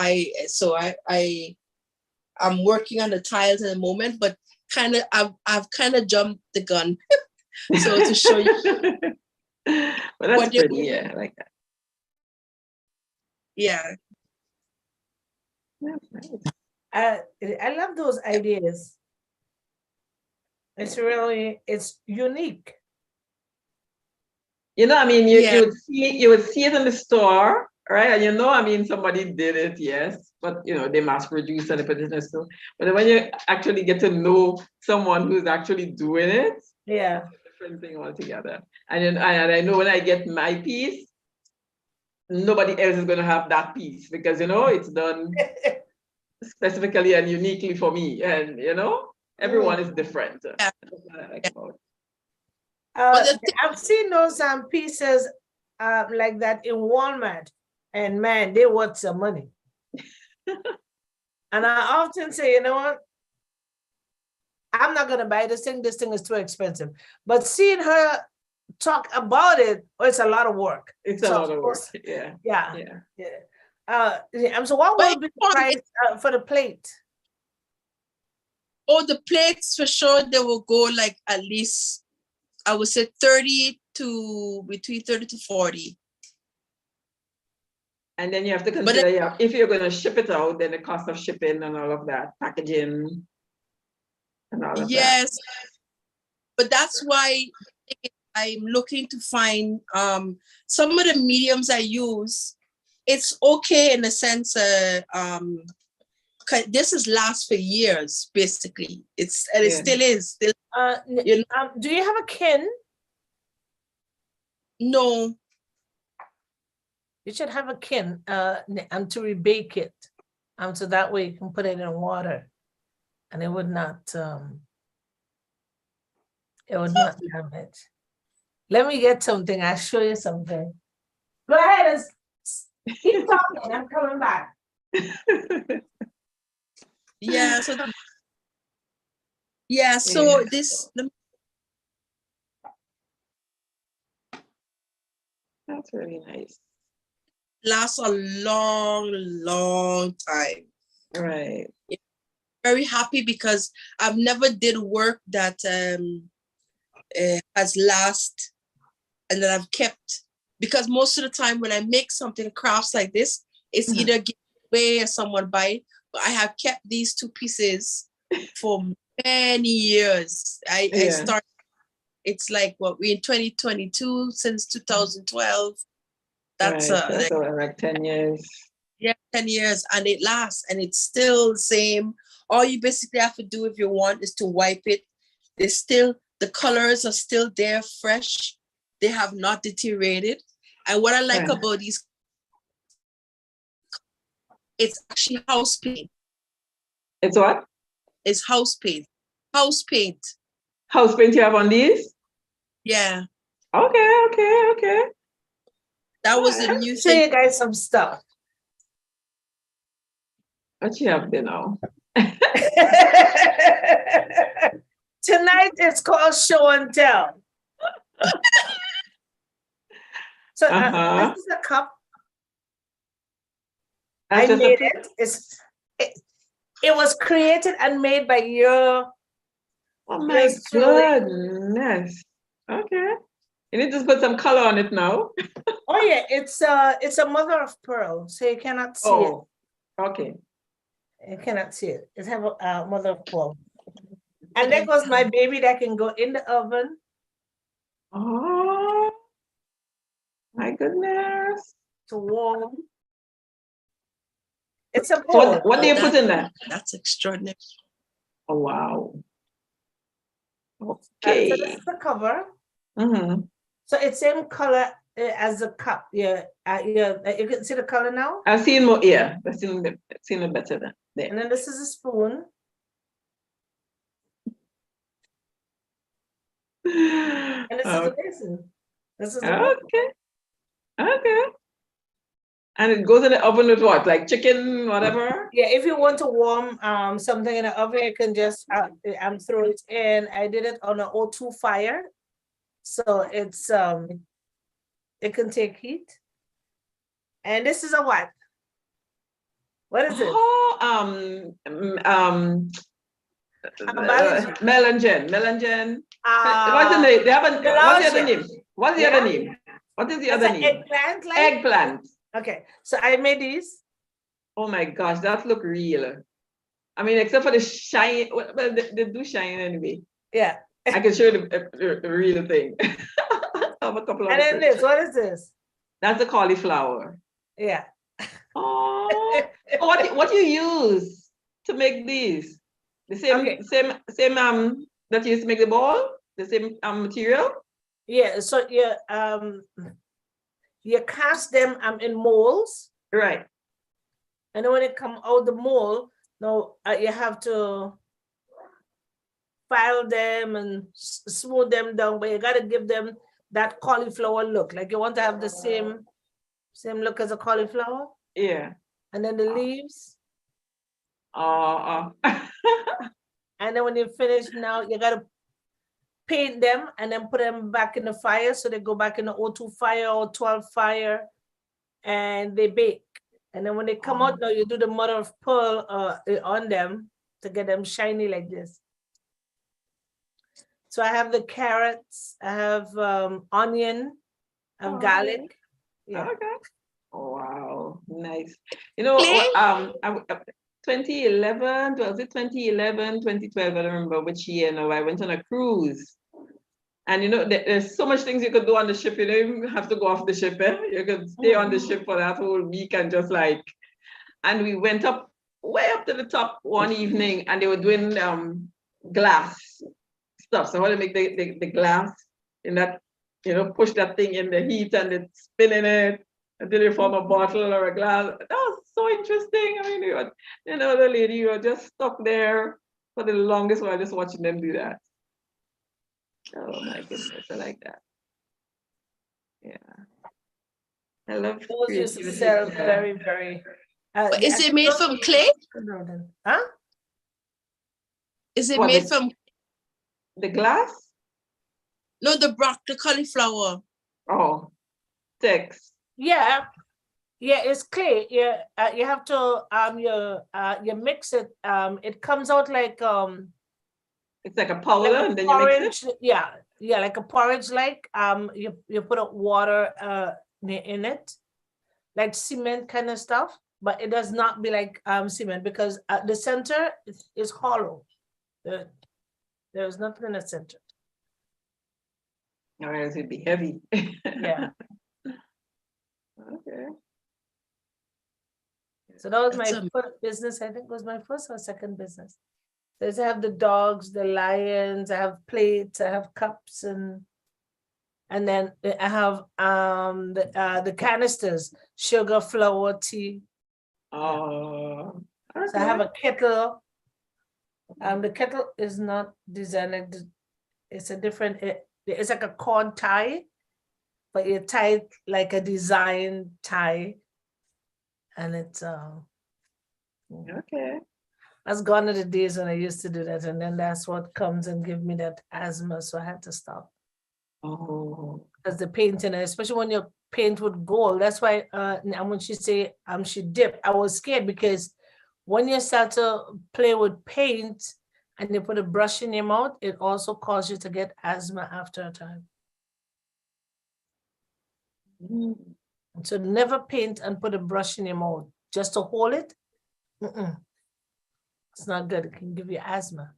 working on the tiles at the moment, but I've kind of jumped the gun. So to show you. Well, that's pretty. Yeah, I like that. Yeah. That's nice. I love those ideas. It's unique. You would see it in the store, right? And somebody did it, yes, but they mass produce and they put it in the store. But when you actually get to know someone who's actually doing it, it's a different thing altogether. And I know when I get my piece, nobody else is going to have that piece because it's done specifically and uniquely for me, and everyone is different. That's what I like about it. I've seen those pieces like that in Walmart, and man, they worth some money. And I often say, you know what? I'm not going to buy this thing. This thing is too expensive. But seeing her talk about it, it's a lot of work. It's a lot of work. Yeah. So what But will be the it's fun. price for the plate? Oh, the plates for sure, they will go like at least, I would say 30 to between 30 to 40. And then you have to But consider, yeah, if you're going to ship it out, then the cost of shipping and all of that, packaging and all of that. yes, but that's why I'm looking to find some of the mediums I use. It's okay in the sense, 'cause this is last for years, basically. It Yeah. still is. Still, you know, Do you have a kin? no, You should have a kin to rebake it. So that way you can put it in water and it would not damage. Let me get something. I'll show you something. Go ahead and keep talking. I'm coming back. yeah. So yeah. So Yeah. this That's really nice. lasts a long time. Right. Very happy because I've never did work that has last and that I've kept, because most of the time when I make something crafts like this, it's Mhm. either give away or someone buy it. But I have kept these two pieces for many years. I Yeah. started, it's like what we in 2022 since 2012. That's Right. That's like 10 years. yeah, 10 years, and it lasts and it's still the same. All you basically have to do if you want is to wipe it. There's still, the colors are still there, fresh. They have not deteriorated. And what I like Right. about these, it's actually house paint. It's what? It's house paint. House paint. House paint you have on these? Yeah. Okay. That was the Let new me show thing. you guys some stuff. What you have there now? Tonight it's called show and tell. So Uh-huh. this is a cup. That's I just made it. It was created and made by your. Oh my yours truly. goodness. Okay. You need to put some color on it now. Oh yeah, it's a mother of pearl, so you cannot see it. Oh, okay. You cannot see it. It's have a mother of pearl. And there goes my baby that can go in the oven. Oh my goodness. To warm. It's a So bowl. what do you put in there? That's extraordinary. Oh wow. So Okay. this is the cover. Mm-hmm. So it's same color as the cup. Yeah, you can see the color now. I've seen more. Yeah, I've seen it better than there. And then this is a spoon. And this is the basin. This is the Okay. Okay. And it goes in the oven with what? Like chicken, whatever? Yeah, if you want to warm something in the oven, you can just throw it in. I did it on an O2 fire. So it's it can take heat. And this is a what? What is it? Oh, melangen. What's the name? They haven't. What's the other name? What's the other name? What is the other name? Eggplant, like? Eggplant. Okay, so I made these. Oh my gosh, that look real. I mean, except for the shine. Well, they do shine anyway. Yeah. I can show you the real thing. I have a couple of. And then this, what is this? That's the cauliflower. Yeah. Oh, what you use to make these? The same that you use to make the ball? The same material? Yeah, so you cast them in molds. Right. And then when it come out the mold, now you have to file them and smooth them down, but you got to give them that cauliflower look. Like you want to have the same look as a cauliflower. Yeah. And then the leaves. And then when you finish now, you got to paint them and then put them back in the fire. So they go back in the O2 fire or 12 fire and they bake. And then when they come out now, you do the mother of pearl on them to get them shiny like this. So I have the carrots, I have onion, I have garlic. Yeah. Okay. Oh, wow, nice. You know, Claire? 2011, was it 2011, 2012? I don't remember which year now. I went on a cruise. And you know, there's so much things you could do on the ship. You don't even have to go off the ship. You could stay on the ship for that whole week and just like, and we went up way up to the top one evening and they were doing glass stuff. So how to make the glass in that, you know, push that thing in the heat and it's spinning it until you form a bottle or a glass. That was so interesting. I mean, you know, the lady, you were just stuck there for the longest while just watching them do that. Oh my goodness, I like that. Yeah. I love Those used to creativity. sell very, very. But is it made from clay? Huh? Is it What, made the- from The glass? no the cauliflower? Oh, text. Yeah, yeah, it's clay. Yeah, you have to you mix it. It comes out like It's like a powder like a and then you mix it. porridge. Yeah, yeah, like a porridge. Like you put up water in it, like cement kind of stuff. But it does not be like cement because the center is hollow. There's nothing in the center. Or else it'd be heavy. Yeah. Okay. So that was That's my first business. I think it was my first or second business. There's I have the dogs, the lions, I have plates, I have cups, and then I have the canisters, sugar, flour, tea. Oh, So I have okay. a kettle. The kettle is not designed like it's a different, it's like a corn tie, but you tie it like a design tie. And it's Okay. that's gone are the days when I used to do that. And then that's what comes and give me that asthma. So I had to stop. Oh, Because the painting, especially when you paint with gold, that's why and when she say she dipped, I was scared because when you start to play with paint and you put a brush in your mouth, it also causes you to get asthma after a time. So never paint and put a brush in your mouth just to hold it. It's not good. It can give you asthma,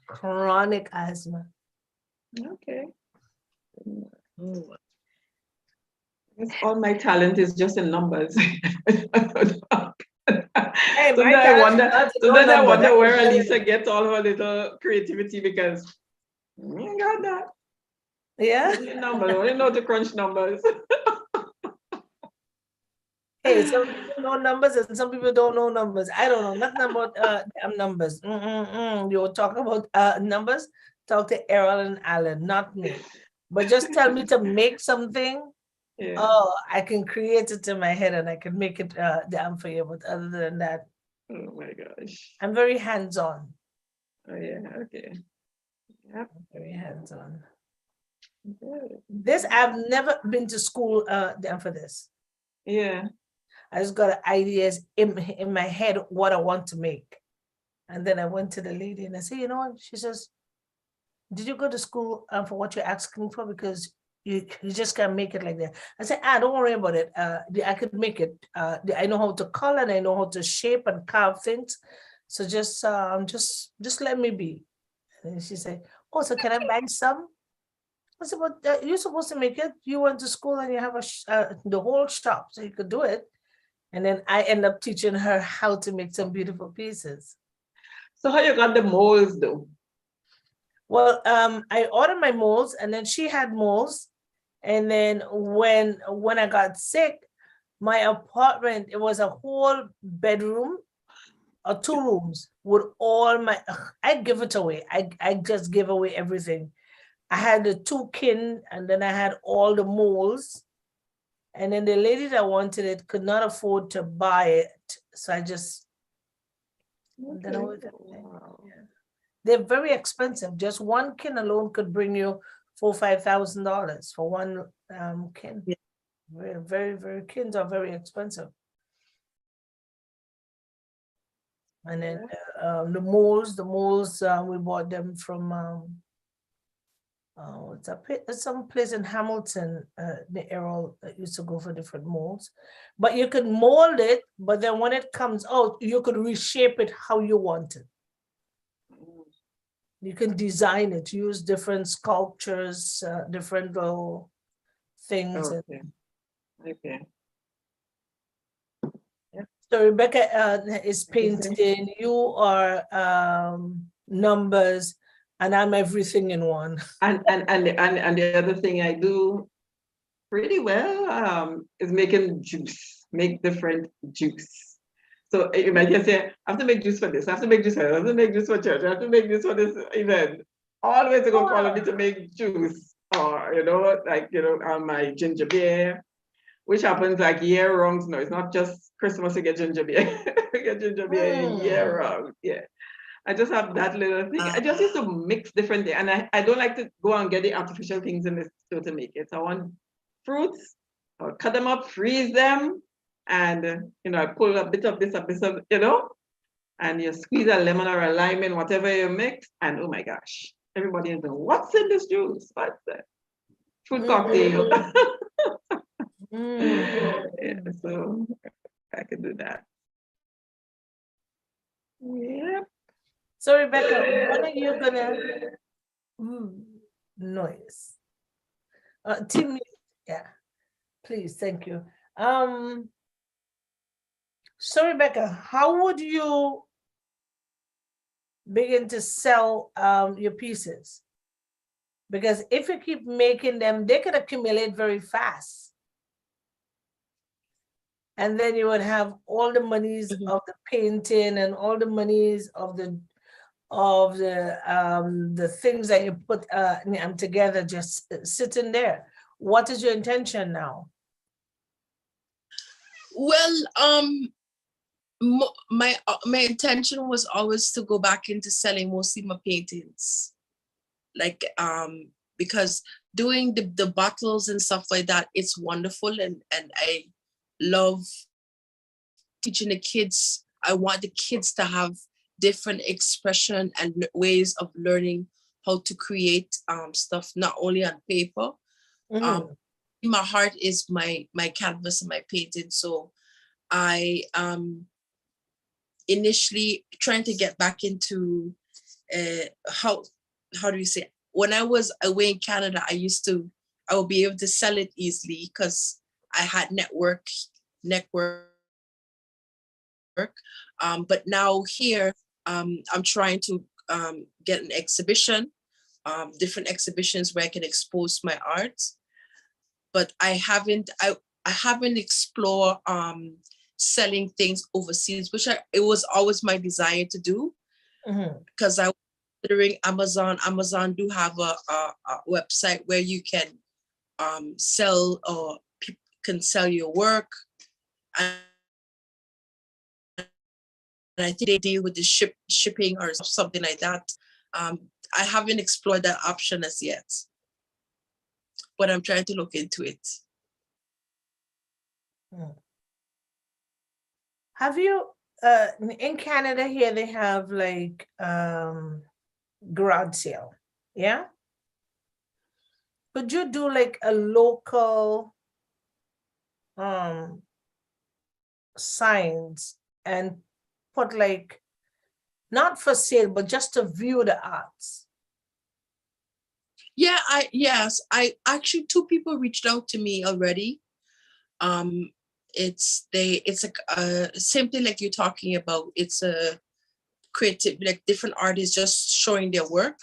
chronic asthma. okay. All my talent is just in numbers. Hey, Sometimes my I talent wonder, is not to know sometimes I numbers. wonder I where can tell you Elisa gets all her little creativity because we ain't got that. Yeah. Numbers, I only know to crunch numbers. Hey, some people know numbers and some people don't know numbers. I don't know nothing about numbers. You will talk about numbers, talk to Errol and Alan, not me. But just tell me to make something. Yeah. Oh, I can create it in my head and I can make it damn for you. But other than that, Oh my gosh. I'm very hands-on. Oh yeah, okay. Yep. Very hands-on. Good. This, I've never been to school damn for this. Yeah. I just got ideas in my head what I want to make. And then I went to the lady and I said, you know what? She says, did you go to school for what you're asking for? Because you just can't make it like that. I said, don't worry about it. I could make it. I know how to color and I know how to shape and carve things. So just let me be. And she said, oh, so can I buy some? I said, but you're supposed to make it. You went to school and you have the whole shop, so you could do it. And then I end up teaching her how to make some beautiful pieces. So how you got the molds though? Well, I ordered my molds and then she had molds. And then when I got sick, my apartment, it was a whole bedroom or 2 rooms with all my, I give it away. I just give away everything. I had the 2 kin and then I had all the molds. And then the lady that wanted it could not afford to buy it. So I just, Okay. wow. They're very expensive. Just 1 kin alone could bring you $4,000-$5,000 for 1 kin. Yeah. Very, very, very, kins are very expensive. And then the molds, we bought them from some place in Hamilton, the Errol that used to go for different molds. But you could mold it, but then when it comes out, you could reshape it how you want it. You can design it, use different sculptures, different little things. Okay. Okay. So Rebecca is painting, you are numbers, and I'm everything in one. And the other thing I do pretty well is making juice, make different juice. So you might just say, I have to make juice for this, I have to make juice for that, I have to make juice for church, I have to make juice for this event. Always go call me to make juice, or my ginger beer, which happens like year round. No, it's not just Christmas to get ginger beer. We get ginger beer year round. Yeah. I just have that little thing. I just used to mix different things. And I don't like to go and get the artificial things in the store to make it. So I want fruits, or cut them up, freeze them, and I pull a bit of this, a bit of, and you squeeze a lemon or a lime in whatever you mix, and oh my gosh, everybody is like, what's in this juice? What's that? Fruit cocktail. Yeah, so I can do that. Yep. So Rebecca, when are you gonna noise? Tim, yeah, please, thank you. So Rebecca, how would you begin to sell your pieces? Because if you keep making them, they could accumulate very fast. And then you would have all the monies of the painting and all the monies of the things that you put together just sitting there. What is your intention now? Well, my intention was always to go back into selling mostly my paintings, like because doing the bottles and stuff like that, it's wonderful, and I love teaching the kids. I want the kids to have different expression and ways of learning how to create stuff, not only on paper. My heart is my canvas and my painting. So I initially trying to get back into how do you say, when I was away in Canada, I would be able to sell it easily because I had network. But now here, I'm trying to get an exhibition, different exhibitions where I can expose my art. But I haven't explored selling things overseas, which it was always my desire to do, because I was considering Amazon. Amazon do have a website where you can sell, or people can sell your work, and I think they deal with the shipping or something like that. I haven't explored that option as yet, but I'm trying to look into it. Have you in Canada here they have like garage sale, yeah? Could you do like a local signs and put like, not for sale, but just to view the arts? Yeah, I actually, 2 people reached out to me already. It's like same thing like you're talking about. It's a creative, like different artists just showing their work,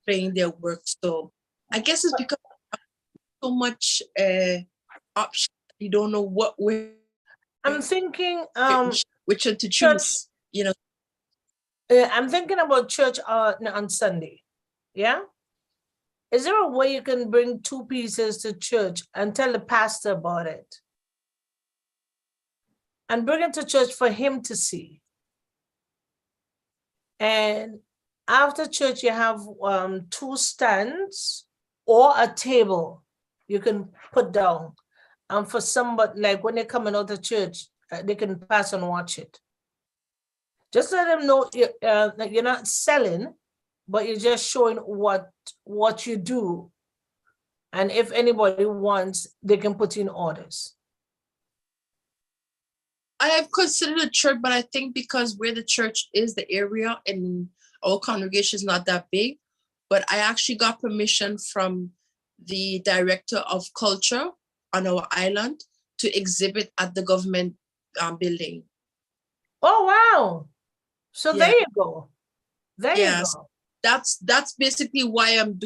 playing their work. So I guess it's because so much option, you don't know where I'm thinking which one to choose, I'm thinking about church on Sunday. Yeah. Is there a way you can bring 2 pieces to church and tell the pastor about it? And bring it to church for him to see. And after church, you have 2 stands or a table you can put down. For somebody, like when they're coming out of church, they can pass and watch it. Just let them know that you're not selling, but you're just showing what you do. And if anybody wants, they can put in orders. I have considered a church, but I think because where the church is, the area and our congregation is not that big. But I actually got permission from the director of culture on our island to exhibit at the government building. Oh, wow. So there Yeah. you go. There you Yes. go. That's basically why I'm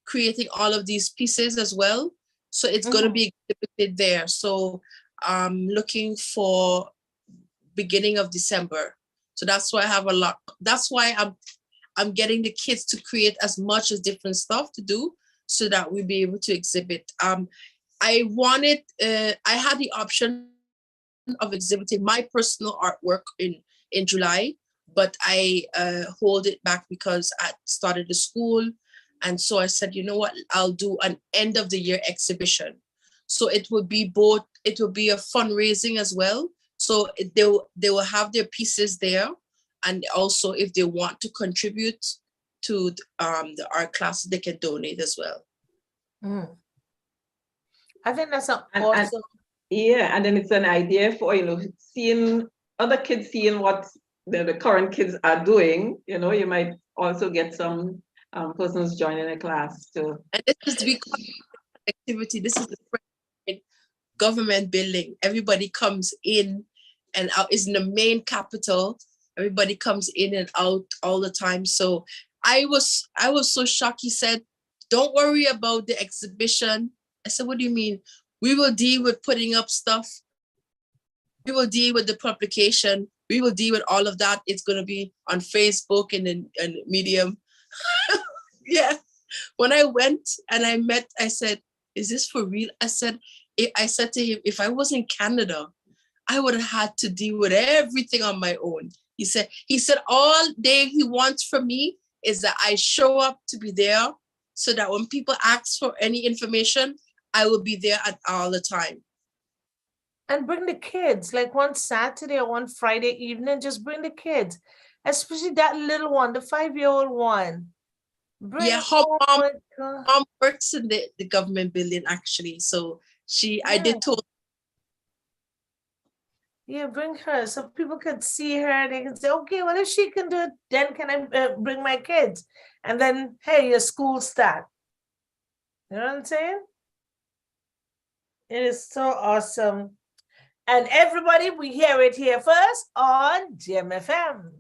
creating all of these pieces as well. So it's going to be exhibited there. So I'm looking for beginning of December. So that's why I have a lot. That's why I'm getting the kids to create as much as different stuff to do so that we'll be able to exhibit. I wanted, I had the option of exhibiting my personal artwork in July, but I hold it back because I started the school. And so I said, you know what, I'll do an end of the year exhibition. So it would be both, it will be a fundraising as well. So they will have their pieces there. And also if they want to contribute to the art class, they can donate as well. I think that's an And- awesome. Yeah, and then it's an idea for, seeing other kids, seeing what the current kids are doing, you might also get some persons joining a class too. And this is because activity, this is the government building. Everybody comes in and out. Is in the main capital. Everybody comes in and out all the time. So I was so shocked. He said, don't worry about the exhibition. I said, what do you mean? We will deal with putting up stuff. We will deal with the publication. We will deal with all of that. It's going to be on Facebook and Medium. Yeah. When I went and I said, is this for real? I said to him, if I was in Canada, I would have had to deal with everything on my own. He said all day he wants from me is that I show up to be there so that when people ask for any information, I will be there at all the time. And bring the kids, like one Saturday or one Friday evening, just bring the kids, especially that little one, the 5-year-old one. Yeah, her mom works in the government building actually. So I did told. Yeah, bring her so people can see her. They can say, okay, well, if she can do it, then can I bring my kids? And then, hey, your school start. You know what I'm saying? It is so awesome. And everybody, we hear it here first on GMFM.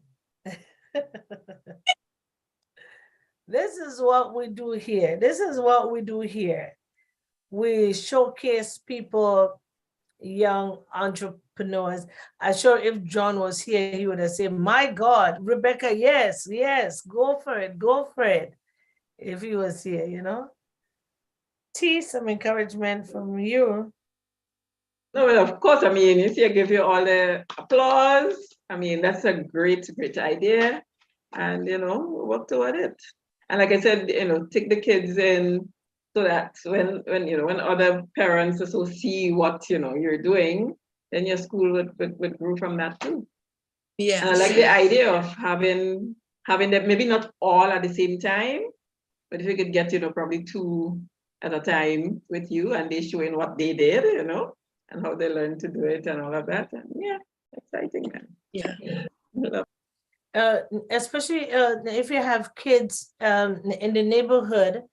This is what we do here. This is what we do here. We showcase people, young entrepreneurs. I'm sure if John was here, he would have said, my God, Rebecca, yes, go for it. If he was here, T, some encouragement from you. No, well, of course, you see, I give you all the applause. That's a great idea. And, work toward it. And like I said, take the kids in so that when other parents also see what, you're doing, then your school would grow from that too. Yeah. And I like the idea of having them, maybe not all at the same time, but if you could get, probably 2 at a time with you and they showing what they did, and how they learned to do it and all of that. And yeah, exciting. Yeah. Especially if you have kids in the neighborhood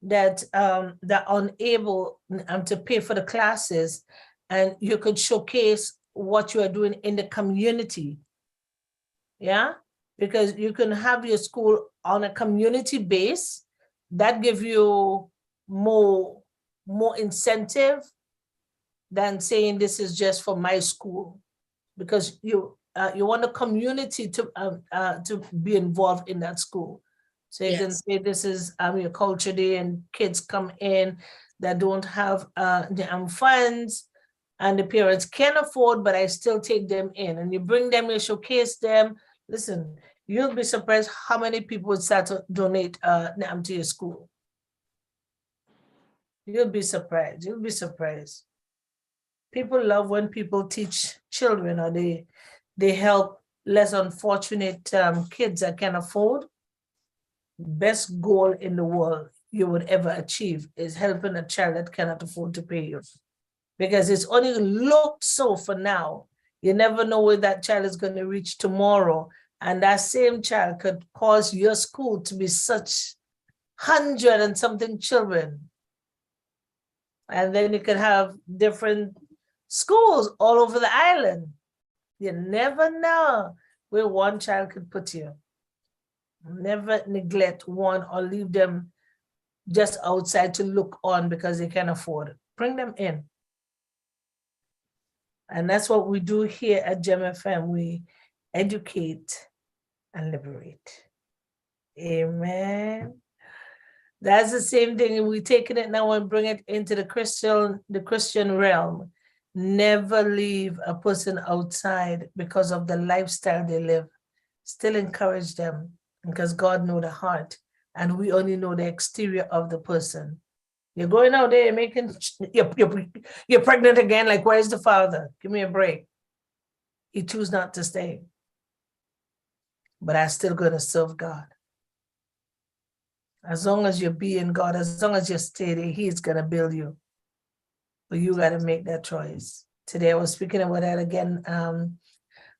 that are unable to pay for the classes, and you could showcase what you are doing in the community. Yeah, because you can have your school on a community base that give you more incentive than saying this is just for my school, because you want the community to be involved in that school. So you can say this is your culture day, and kids come in that don't have the funds, and the parents can afford, but I still take them in, and you bring them, you showcase them. Listen, you'll be surprised how many people would start to donate to your school. You'll be surprised. People love when people teach children, or they help less unfortunate kids that can afford, best goal in the world you would ever achieve is helping a child that cannot afford to pay you. Because it's only looked so for now. You never know where that child is going to reach tomorrow. And that same child could cause your school to be such 100 and something children. And then you could have different schools all over the island. You never know where one child could put you. Never neglect one or leave them just outside to look on because they can't afford it. Bring them in. And that's what we do here at GEM FM. We educate and liberate. Amen. That's the same thing. We're taking it now and bring it into the Christian realm. Never leave a person outside because of the lifestyle they live. Still encourage them because God knows the heart and we only know the exterior of the person. You're going out there making, you're pregnant again, like, where's the father? Give me a break. He chose not to stay. But I'm still going to serve God. As long as you be in God, as long as you stay there, He's going to build you. But you got to make that choice. Today I was speaking about that again.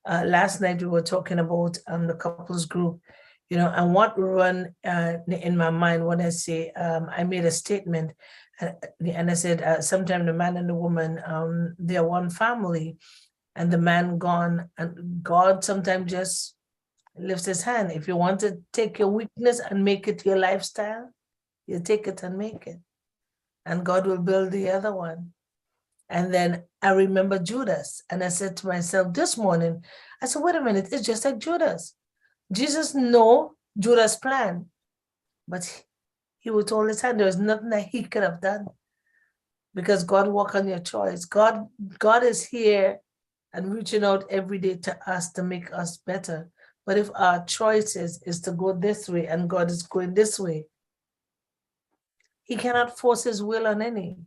Last night we were talking about the couples group, and what run in my mind when I say I made a statement, and I said sometimes the man and the woman they are one family, and the man gone, and God sometimes just lifts His hand. If you want to take your weakness and make it your lifestyle, you take it and make it, and God will build the other one. And then I remember Judas, and I said to myself this morning, I said, wait a minute, it's just like Judas. Jesus know Judas' plan, but he was told his hand there was nothing that he could have done because God work on your choice. God is here and reaching out every day to us to make us better. But if our choices is to go this way and God is going this way, He cannot force His will on any.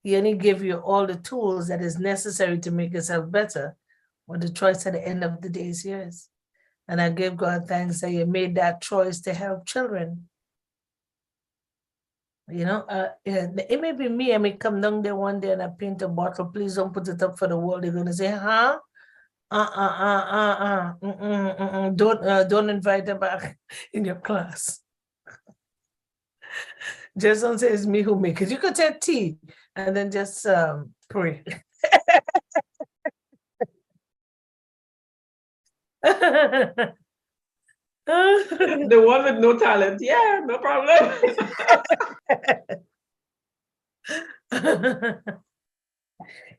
He only give you all the tools that is necessary to make yourself better. But the choice at the end of the day is yours. And I give God thanks that you made that choice to help children. It may be me. I may come down there one day and I paint a bottle. Please don't put it up for the world. They're going to say, huh? Don't invite her back in your class. Just don't say it's me who make it. You could say tea and then just pray. The one with no talent, yeah, no problem.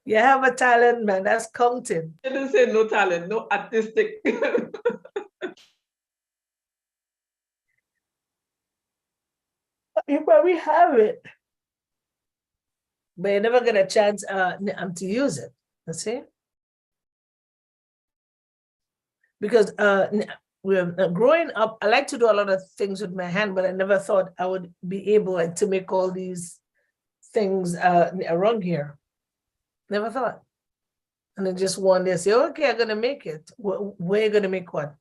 You have a talent, man. That's counting. I didn't say no talent, no artistic. You probably have it, but you never get a chance to use it. You see? Because growing up, I like to do a lot of things with my hand, but I never thought I would be able to make all these things around here. Never thought. And then just one day say, okay, I'm gonna make it. Where are you gonna make what?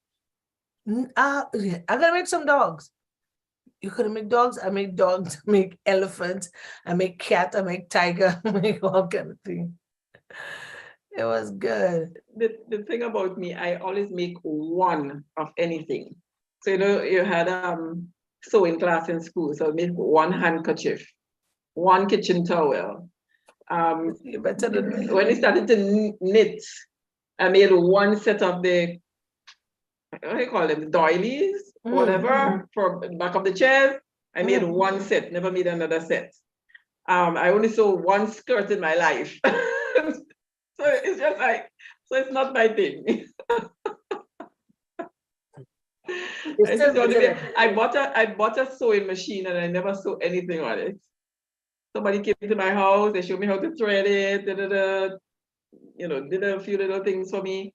I'm gonna make some dogs. You couldn't make dogs? I make dogs, I make elephants, I make cat, I make tiger, I make all kind of things. It was good. The thing about me, I always make one of anything. So you had sewing class in school, so I made one handkerchief, one kitchen towel. You better than me. When I started to knit, I made one set of the, what do you call them, the doilies, whatever, for the back of the chairs. I made one set, never made another set. I only saw one skirt in my life. So it's just like, so it's not my thing. I bought a sewing machine and I never sew anything on it. Somebody came to my house, they showed me how to thread it, did a few little things for me,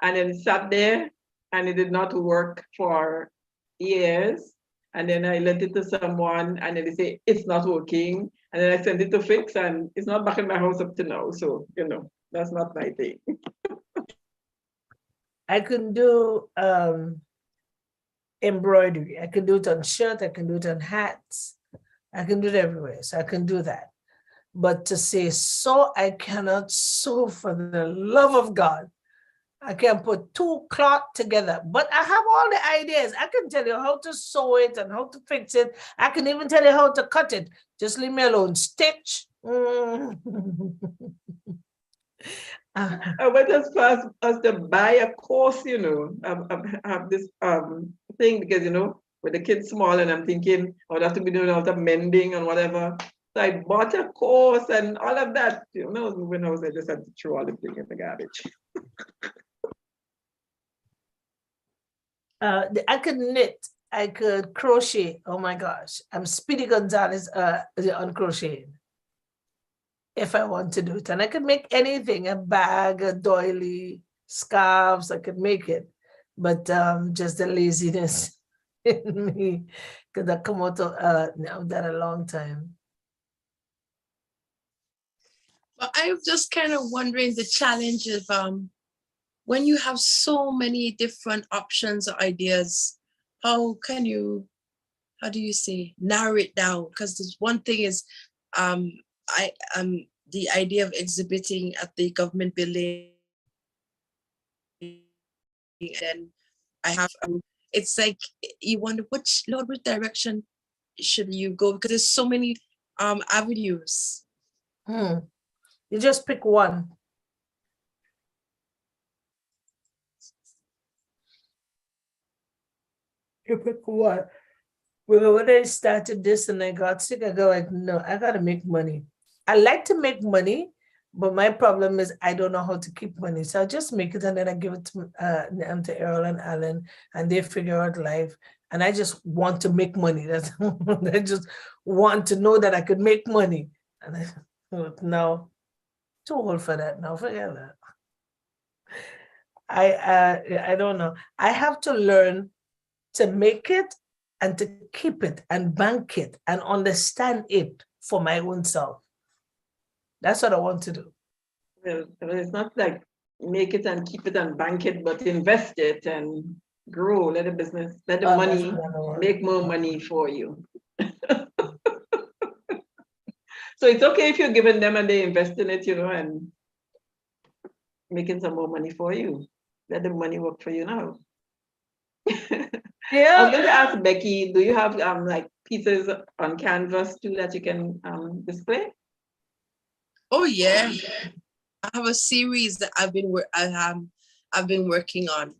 and then sat there, and it did not work for years. And then I lent it to someone, and then they say it's not working, and then I sent it to fix, and it's not back in my house up to now. So that's not my thing. I can do embroidery. I can do it on shirt. I can do it on hats. I can do it everywhere. So I can do that. But to say sew, I cannot sew for the love of God. I can put two cloth together, but I have all the ideas. I can tell you how to sew it and how to fix it. I can even tell you how to cut it. Just leave me alone. Stitch. I went as far as to buy a course, you know. I have this thing because, you know, with the kids small and I'm thinking I would have to be doing all the mending and whatever. So I bought a course and all of that. You know, when I was there, I just had to throw all the thing in the garbage. I could knit. I could crochet. Oh my gosh. I'm Speedy Gonzalez on crocheting. If I want to do it. And I could make anything, a bag, a doily, scarves, I could make it. But just the laziness in me, because I come out of I've done a long time. But I'm just kind of wondering the challenge of when you have so many different options or ideas, how do you say, narrow it down? Because there's one thing is, the idea of exhibiting at the government building, and I have, it's like you wonder which direction should you go, because there's so many avenues. You just pick one. You pick one. Well, when I started this and I got sick, I go like, no, I gotta make money. I like to make money, but my problem is I don't know how to keep money. So I just make it and then I give it to Errol and Alan and they figure out life. And I just want to make money. That's I just want to know that I could make money. And I no, too old for that now. Forget that. I don't know. I have to learn to make it and to keep it and bank it and understand it for my own self. That's what I want to do. Well, it's not like make it and keep it and bank it, but invest it and grow. Let the business, let the money make more money for you. So it's okay if you're giving them and they invest in it, you know, and making some more money for you. Let the money work for you now. Yeah. I was going to ask Becky, do you have like pieces on canvas too that you can display? Oh yeah, I have a series that I've been working on.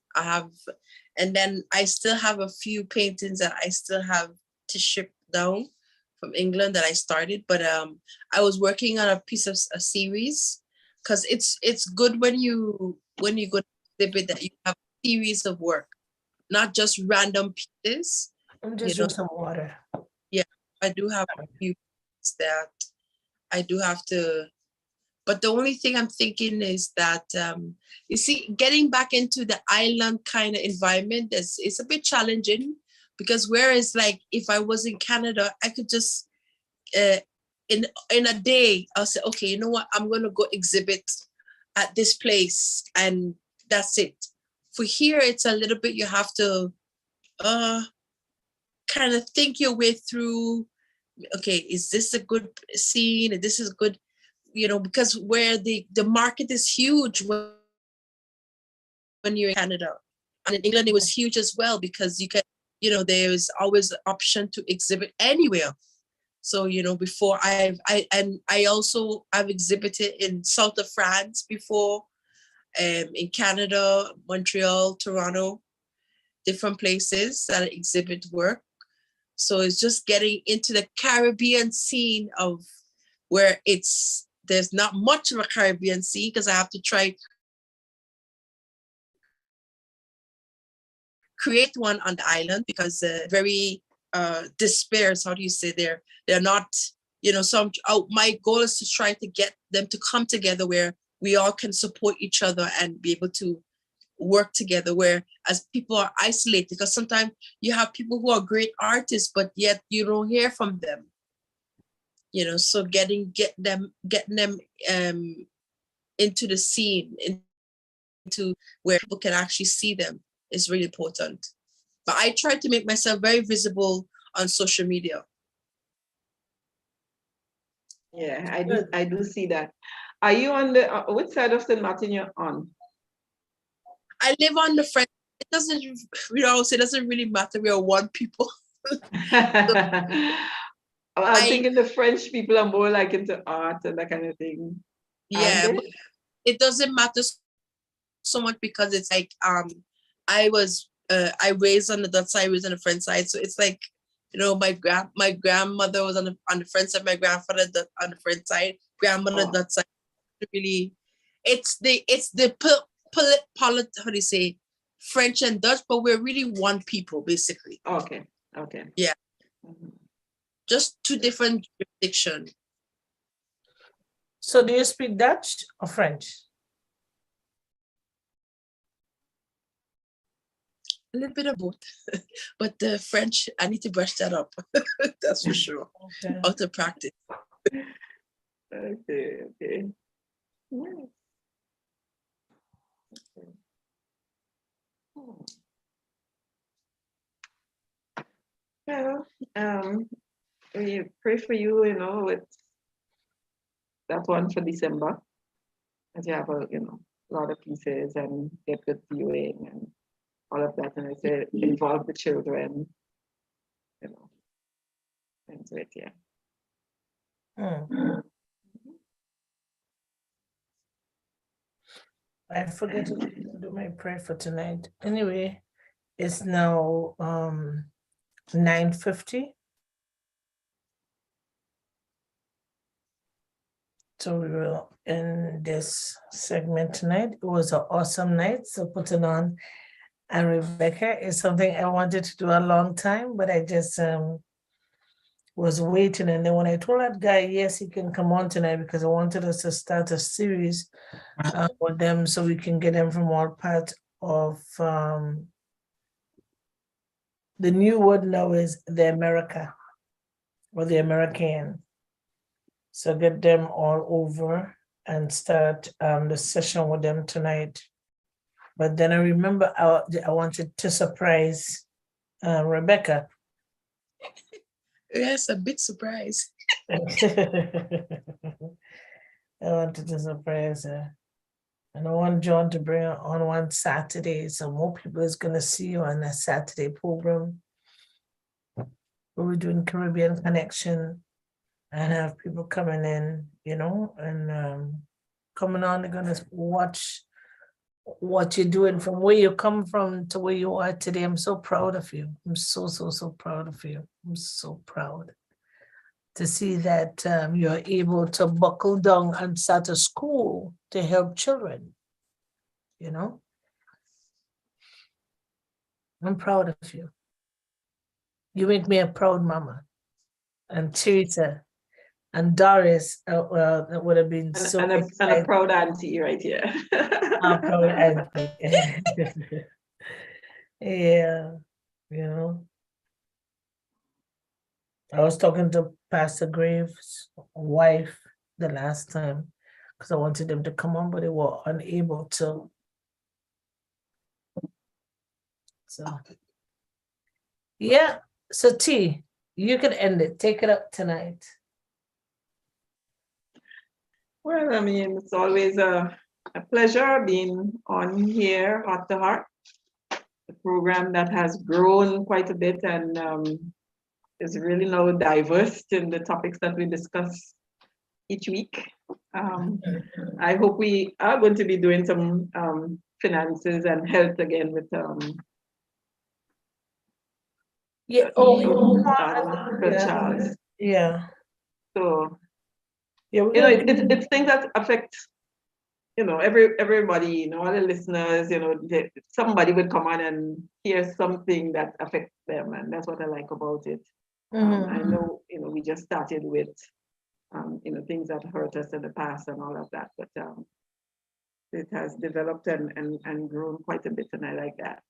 And then I still have a few paintings that I still have to ship down from England that I started. But I was working on a piece of a series, because it's good when you go to exhibit that you have a series of work, not just random pieces. I'm just drink some water. Yeah, I do have a few pieces that I do have to. But the only thing I'm thinking is that, you see, getting back into the island kind of environment, it's a bit challenging, because whereas like if I was in Canada, I could just, in a day, I'll say, okay, you know what, I'm going to go exhibit at this place and that's it. For here, it's a little bit, you have to kind of think your way through, okay, is this a good scene? This is good, you know, because where the market is huge when you're in Canada. And in England, it was huge as well, because you can, you know, there's always the option to exhibit anywhere. So, you know, before I've exhibited in south of France before, in Canada, Montreal, Toronto, different places that I exhibit work. So it's just getting into the Caribbean scene of where there's not much of a Caribbean scene, because I have to try create one on the island, because very dispersed. How do you say they're not, you know, my goal is to try to get them to come together where we all can support each other and be able to work together, where as people are isolated, because sometimes you have people who are great artists, but yet you don't hear from them, you know. So getting them into the scene, to where people can actually see them is really important. But I try to make myself very visible on social media. Yeah, I do see that. Are you on the which side of St. Martin you're on? I live on the French. It doesn't, it doesn't really matter. We are one people. I'm thinking the French people are more like into art and that kind of thing. Yeah, but it doesn't matter so much because it's like I raised on the Dutch side, I raised on the French side, so it's like, you know, my grandmother was on the French side, my grandfather on the French side, grandmother Dutch side. Really, it's the how do you say, French and Dutch, but we're really one people basically. Okay. Yeah. Just two different jurisdictions. So do you speak Dutch or French? A little bit of both, but the French, I need to brush that up. That's for sure. Okay. How to practice. Okay. Nice. Well, we pray for you, you know, with that one for December, as you have a lot of pieces and get good viewing and all of that. And I said involve the children, you know, into it, yeah. I forget to do my prayer for tonight. Anyway, it's now 9:50. So we will end this segment tonight. It was an awesome night. So putting on and Rebecca is something I wanted to do a long time, but I just was waiting. And then when I told that guy, yes, he can come on tonight because I wanted us to start a series with them so we can get them from all parts of the new word now is the America or the American. So get them all over and start the session with them tonight. But then I remember I wanted to surprise Rebecca. Yes, a big surprise. I wanted to surprise her. And I want John to bring her on one Saturday, so more people is going to see you on a Saturday program. We're doing Caribbean Connection and have people coming in, you know, and coming on. They're going to watch what you're doing from where you come from to where you are today. I'm so proud of you. I'm so proud of you. I'm so proud to see that you're able to buckle down and start a school to help children, you know? I'm proud of you. You make me a proud mama. And Teresa and Doris, that would have been so and a proud auntie right here. proud auntie. Yeah, you know. I was talking to Pastor Graves' wife the last time because I wanted them to come on, but they were unable to. So, yeah. So, T, you can end it. Take it up tonight. Well, I mean, it's always a pleasure being on here, Heart to Heart, a program that has grown quite a bit and is really now diverse in the topics that we discuss each week. I hope we are going to be doing some finances and health again with Charles. Yeah. So yeah, it's things that affect everybody, you know, all the listeners, you know, somebody would come on and hear something that affects them, and that's what I like about it. I know, you know, we just started with things that hurt us in the past and all of that, but it has developed and grown quite a bit, and I like that.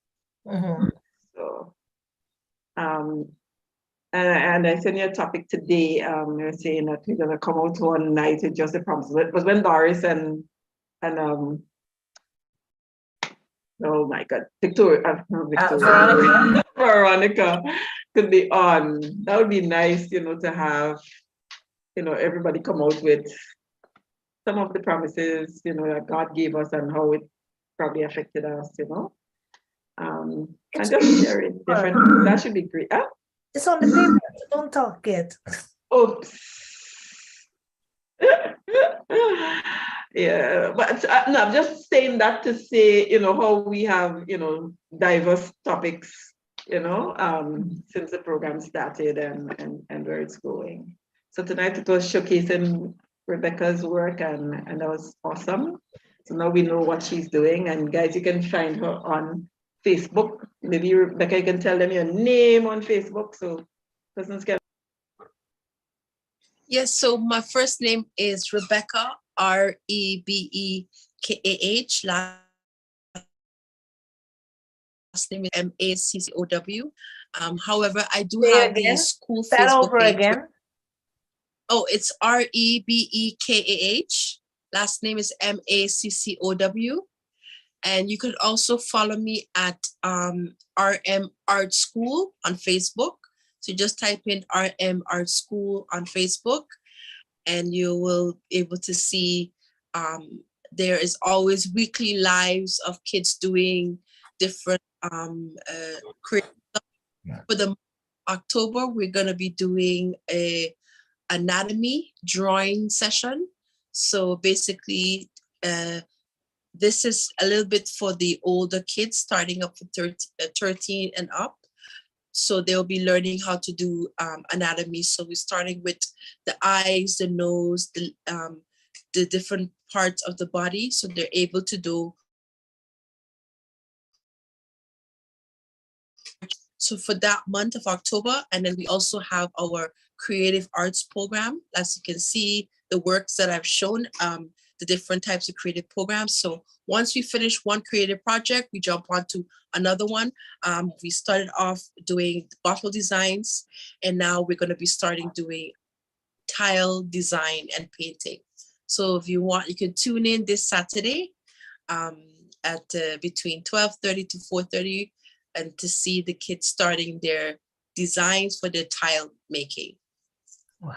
So and I sent you a topic today. You're saying that we're gonna come out one night with just the promises. It was when Doris and Oh my God, Victoria, not Victoria. Veronica? Veronica could be on. That would be nice, to have, everybody come out with some of the promises, that God gave us and how it probably affected us. And just share it different. That should be great. Ah, It's on the paper. Don't talk yet. oops. Yeah, but no, I'm just saying that to say, how we have, diverse topics, since the program started and where it's going. So tonight it was showcasing Rebecca's work and that was awesome. So now we know what she's doing. And guys, you can find her on Facebook. Maybe Rebecca, you can tell them your name on Facebook so persons can. Yes, so my first name is Rebecca, Rebekah. Last name is Maccow. However, I do Say have the again. school Start Facebook over page. again. Oh, it's Rebekah. Last name is Maccow. And you could also follow me at RM Art School on Facebook. So just type in RM Art School on Facebook and you will be able to see there is always weekly lives of kids doing different creative stuff. For the October, we're going to be doing a anatomy drawing session. So basically, this is a little bit for the older kids starting up for 13 and up. So they'll be learning how to do anatomy. So we're starting with the eyes, the nose, the different parts of the body. So they're able to do. So for that month of October, and then we also have our creative arts program. As you can see, the works that I've shown, the different types of creative programs. So once we finish one creative project, we jump on to another one. We started off doing bottle designs, and now we're going to be starting doing tile design and painting. So if you want, you can tune in this Saturday at between 12:30 to 4:30 and to see the kids starting their designs for their tile making. Wow.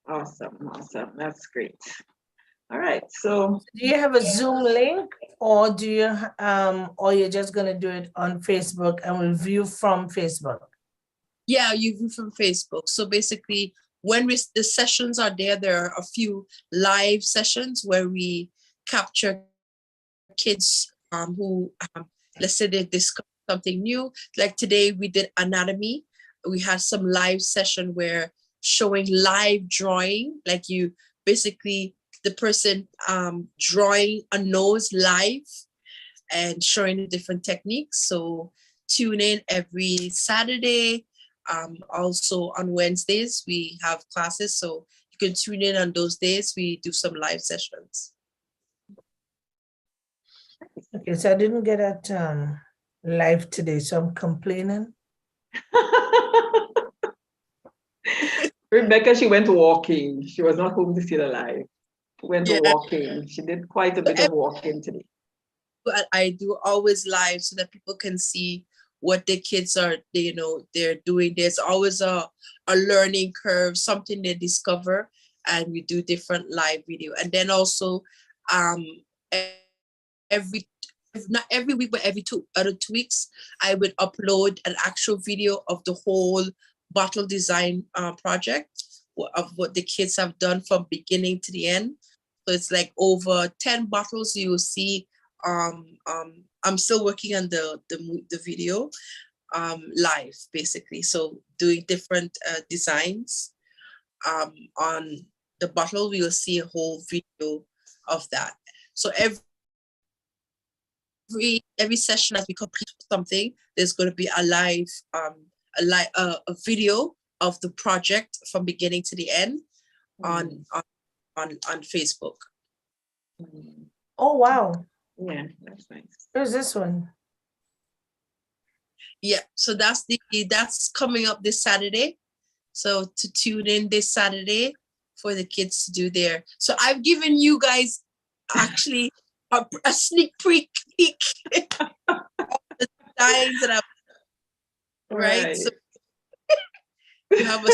Awesome. That's great. All right. So Do you have a Zoom link or do you or you're just gonna do it on Facebook and we'll view from Facebook? Yeah, you view from Facebook. So basically, when the sessions are there are a few live sessions where we capture kids who, let's say they discover something new. Like today we did anatomy. We had some live session where showing live drawing, like you basically the person drawing a nose live and showing different techniques. So tune in every Saturday. Also on Wednesdays, we have classes. So you can tune in on those days. We do some live sessions. Okay, so I didn't get at live today, so I'm complaining. Rebecca, she went walking. She was not home to see the live. She went Yeah. walking. She did quite a bit of walking today. I do always live so that people can see what the kids are, they're doing. There's always a learning curve, something they discover, and we do different live video. And then also not every week, but every two weeks, I would upload an actual video of the whole bottle design project of what the kids have done from beginning to the end. So it's like over 10 bottles you will see. I'm still working on the video live, basically. So doing different designs on the bottle, we will see a whole video of that. So every session as we complete something, there's going to be a live a video of the project from beginning to the end on Facebook. Oh wow. Yeah, that's nice. Where's this one? Yeah, so that's coming up this Saturday. So to tune in this Saturday for the kids to do their. So I've given you guys actually a sneak peek right? So you have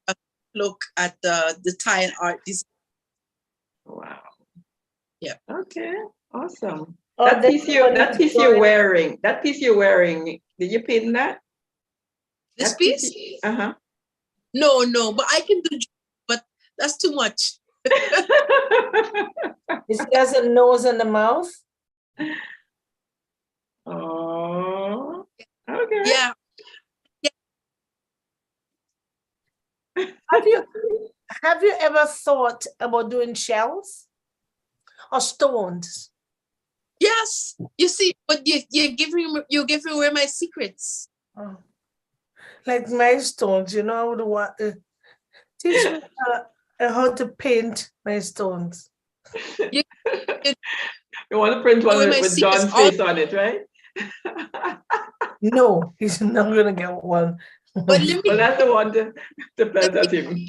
a look at the tile art design. Wow. Yeah. Okay. Awesome. Oh, That then piece somebody you're joined. wearing. That piece you're wearing. Did you paint that? This That piece? Uh-huh. No, but I can do, but that's too much. She has a nose and a mouth. Oh. Okay. Yeah. Have you ever thought about doing shells or stones? Yes. You see, but you're giving away my secrets. Oh. Like my stones, you know, I would want teach me how to paint my stones. You, you You want to print one away my with secrets. John's All face on it, right? No, he's not gonna get one. but let Well, me that's the one to let belt me at him.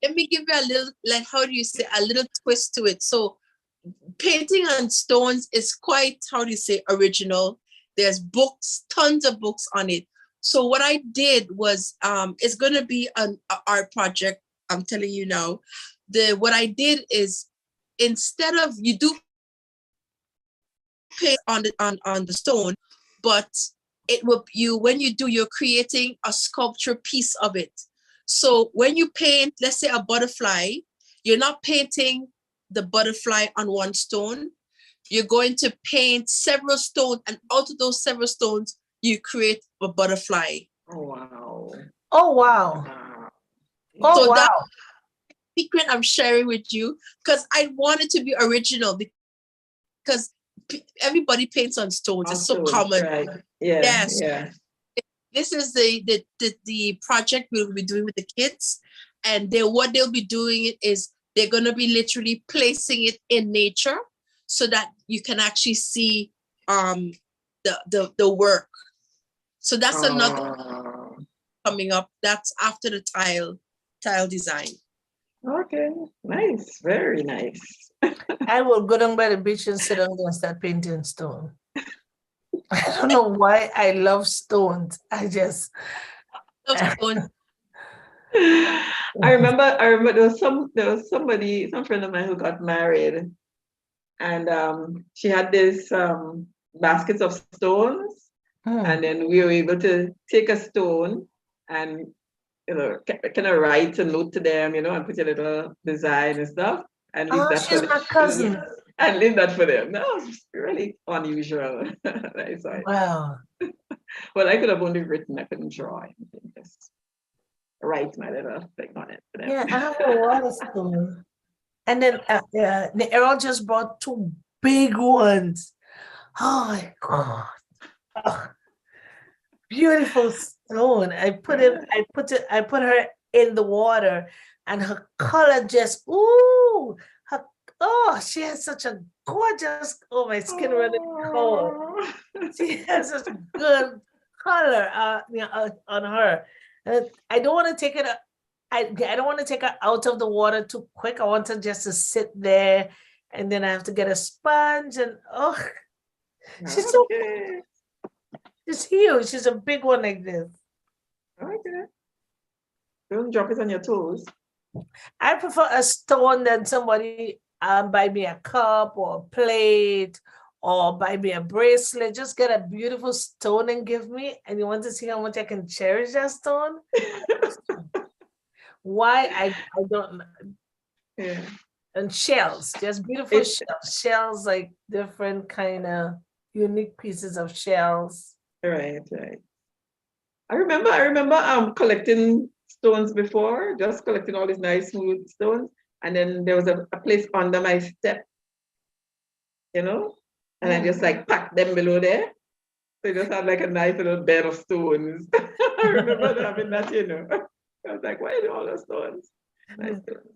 let me give you a little, like, how do you say, a little twist to it. So painting on stones is quite, how do you say, original. There's books, tons of books on it. So what I did was, it's going to be an art project. I'm telling you now. What I did is, instead of, you do paint on the stone, but it will, when you do, you're creating a sculpture piece of it. So when you paint, let's say, a butterfly, you're not painting the butterfly on one stone. You're going to paint several stones, and out of those several stones, you create a butterfly. Oh, wow. Oh wow. Wow. Oh So wow. that secret I'm sharing with you, because I want it to be original, because everybody paints on stones. It's so Awesome. common. Right. Yeah. Yes. Yeah. This is the project we'll be doing with the kids, and what they'll be doing is they're going to be literally placing it in nature so that you can actually see the work. So that's another Oh, coming up. That's after the tile design. okay. Nice. Very nice. I will go down by the beach and sit down there and start painting stone. I don't know why I love stones. I just Stones. I remember there was somebody, some friend of mine who got married, and she had this baskets of stones, and then we were able to take a stone and kind of write a note to them, and put a little design and stuff, and leave Oh, that for she's them. my cousin. And leave that for them. That was really unusual. Nice. Wow. Well, I could have only written, I couldn't draw. Just write my little thing on it for them. Yeah, I have a water stone. And then the Errol just brought two big ones. Oh my God. Oh, beautiful stone. I put her in the water, and her color just she has such a gorgeous, my skin running cold. Oh. She has such good color on her. And I don't want to take it I don't want to take her out of the water too quick. I want her just to sit there, and then I have to get a sponge, and she's so Okay. she's huge. She's a big one like this. Okay. Don't drop it on your toes. I prefer a stone than somebody buy me a cup or a plate or buy me a bracelet. Just get a beautiful stone and give me. And you want to see how much I can cherish that stone? Why I don't know. Yeah. And shells, just beautiful shells, like different kind of unique pieces of shells. Right. I remember collecting stones before, just collecting all these nice smooth stones. And then there was a place under my step, and I just like packed them below there. So you just had like a nice little bed of stones. I remember having that, I was like, why are all those stones? Nice stones.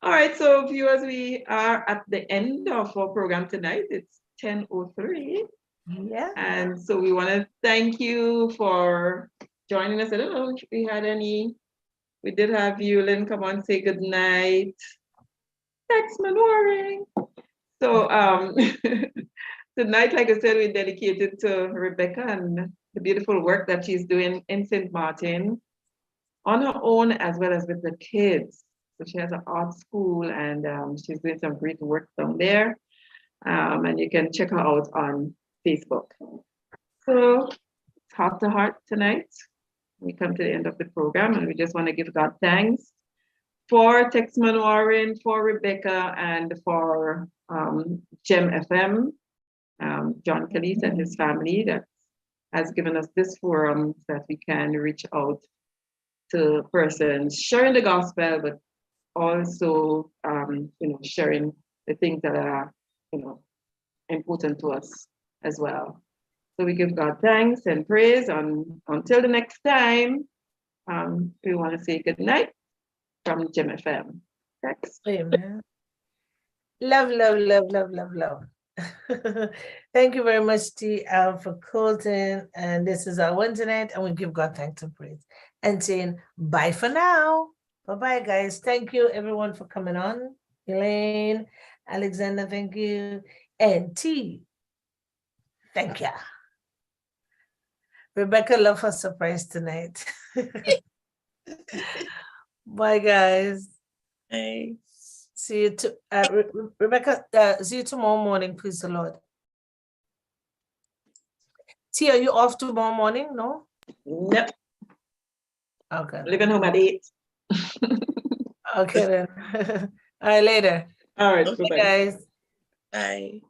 All right, so viewers, we are at the end of our program tonight. It's 10:03. Yeah. And so we want to thank you for joining us. I don't know if we had any. We did have Yulin come on, say good night. Text Manoring. So tonight, like I said, we dedicated to Rebecca and the beautiful work that she's doing in St. Martin on her own as well as with the kids. So she has an art school and she's doing some great work down there. And you can check her out on Facebook. So it's heart to heart tonight. We come to the end of the program and we just want to give God thanks for Texman Warren, for Rebecca, and for Gem FM, John Calise and his family that has given us this forum so that we can reach out to persons sharing the gospel, but also sharing the things that are important to us as well. So we give God thanks and praise. Until the next time, we want to say good night from Gem FM. Thanks. Amen. Love, love, love, love, love, love. Thank you very much, T. for Colton. And this is our Wednesday night, and we give God thanks and praise. And saying bye for now. Bye-bye, guys. Thank you, everyone, for coming on. Elaine, Alexander, thank you. And T, thank you. Rebecca, love her surprise tonight. Bye, guys. Bye. See you Rebecca, see you tomorrow morning, please the Lord. T, are you off tomorrow morning? No? Nope. Okay. Leaving home at 8. Okay then. All right, later. All right, Okay, bye-bye. guys. Bye.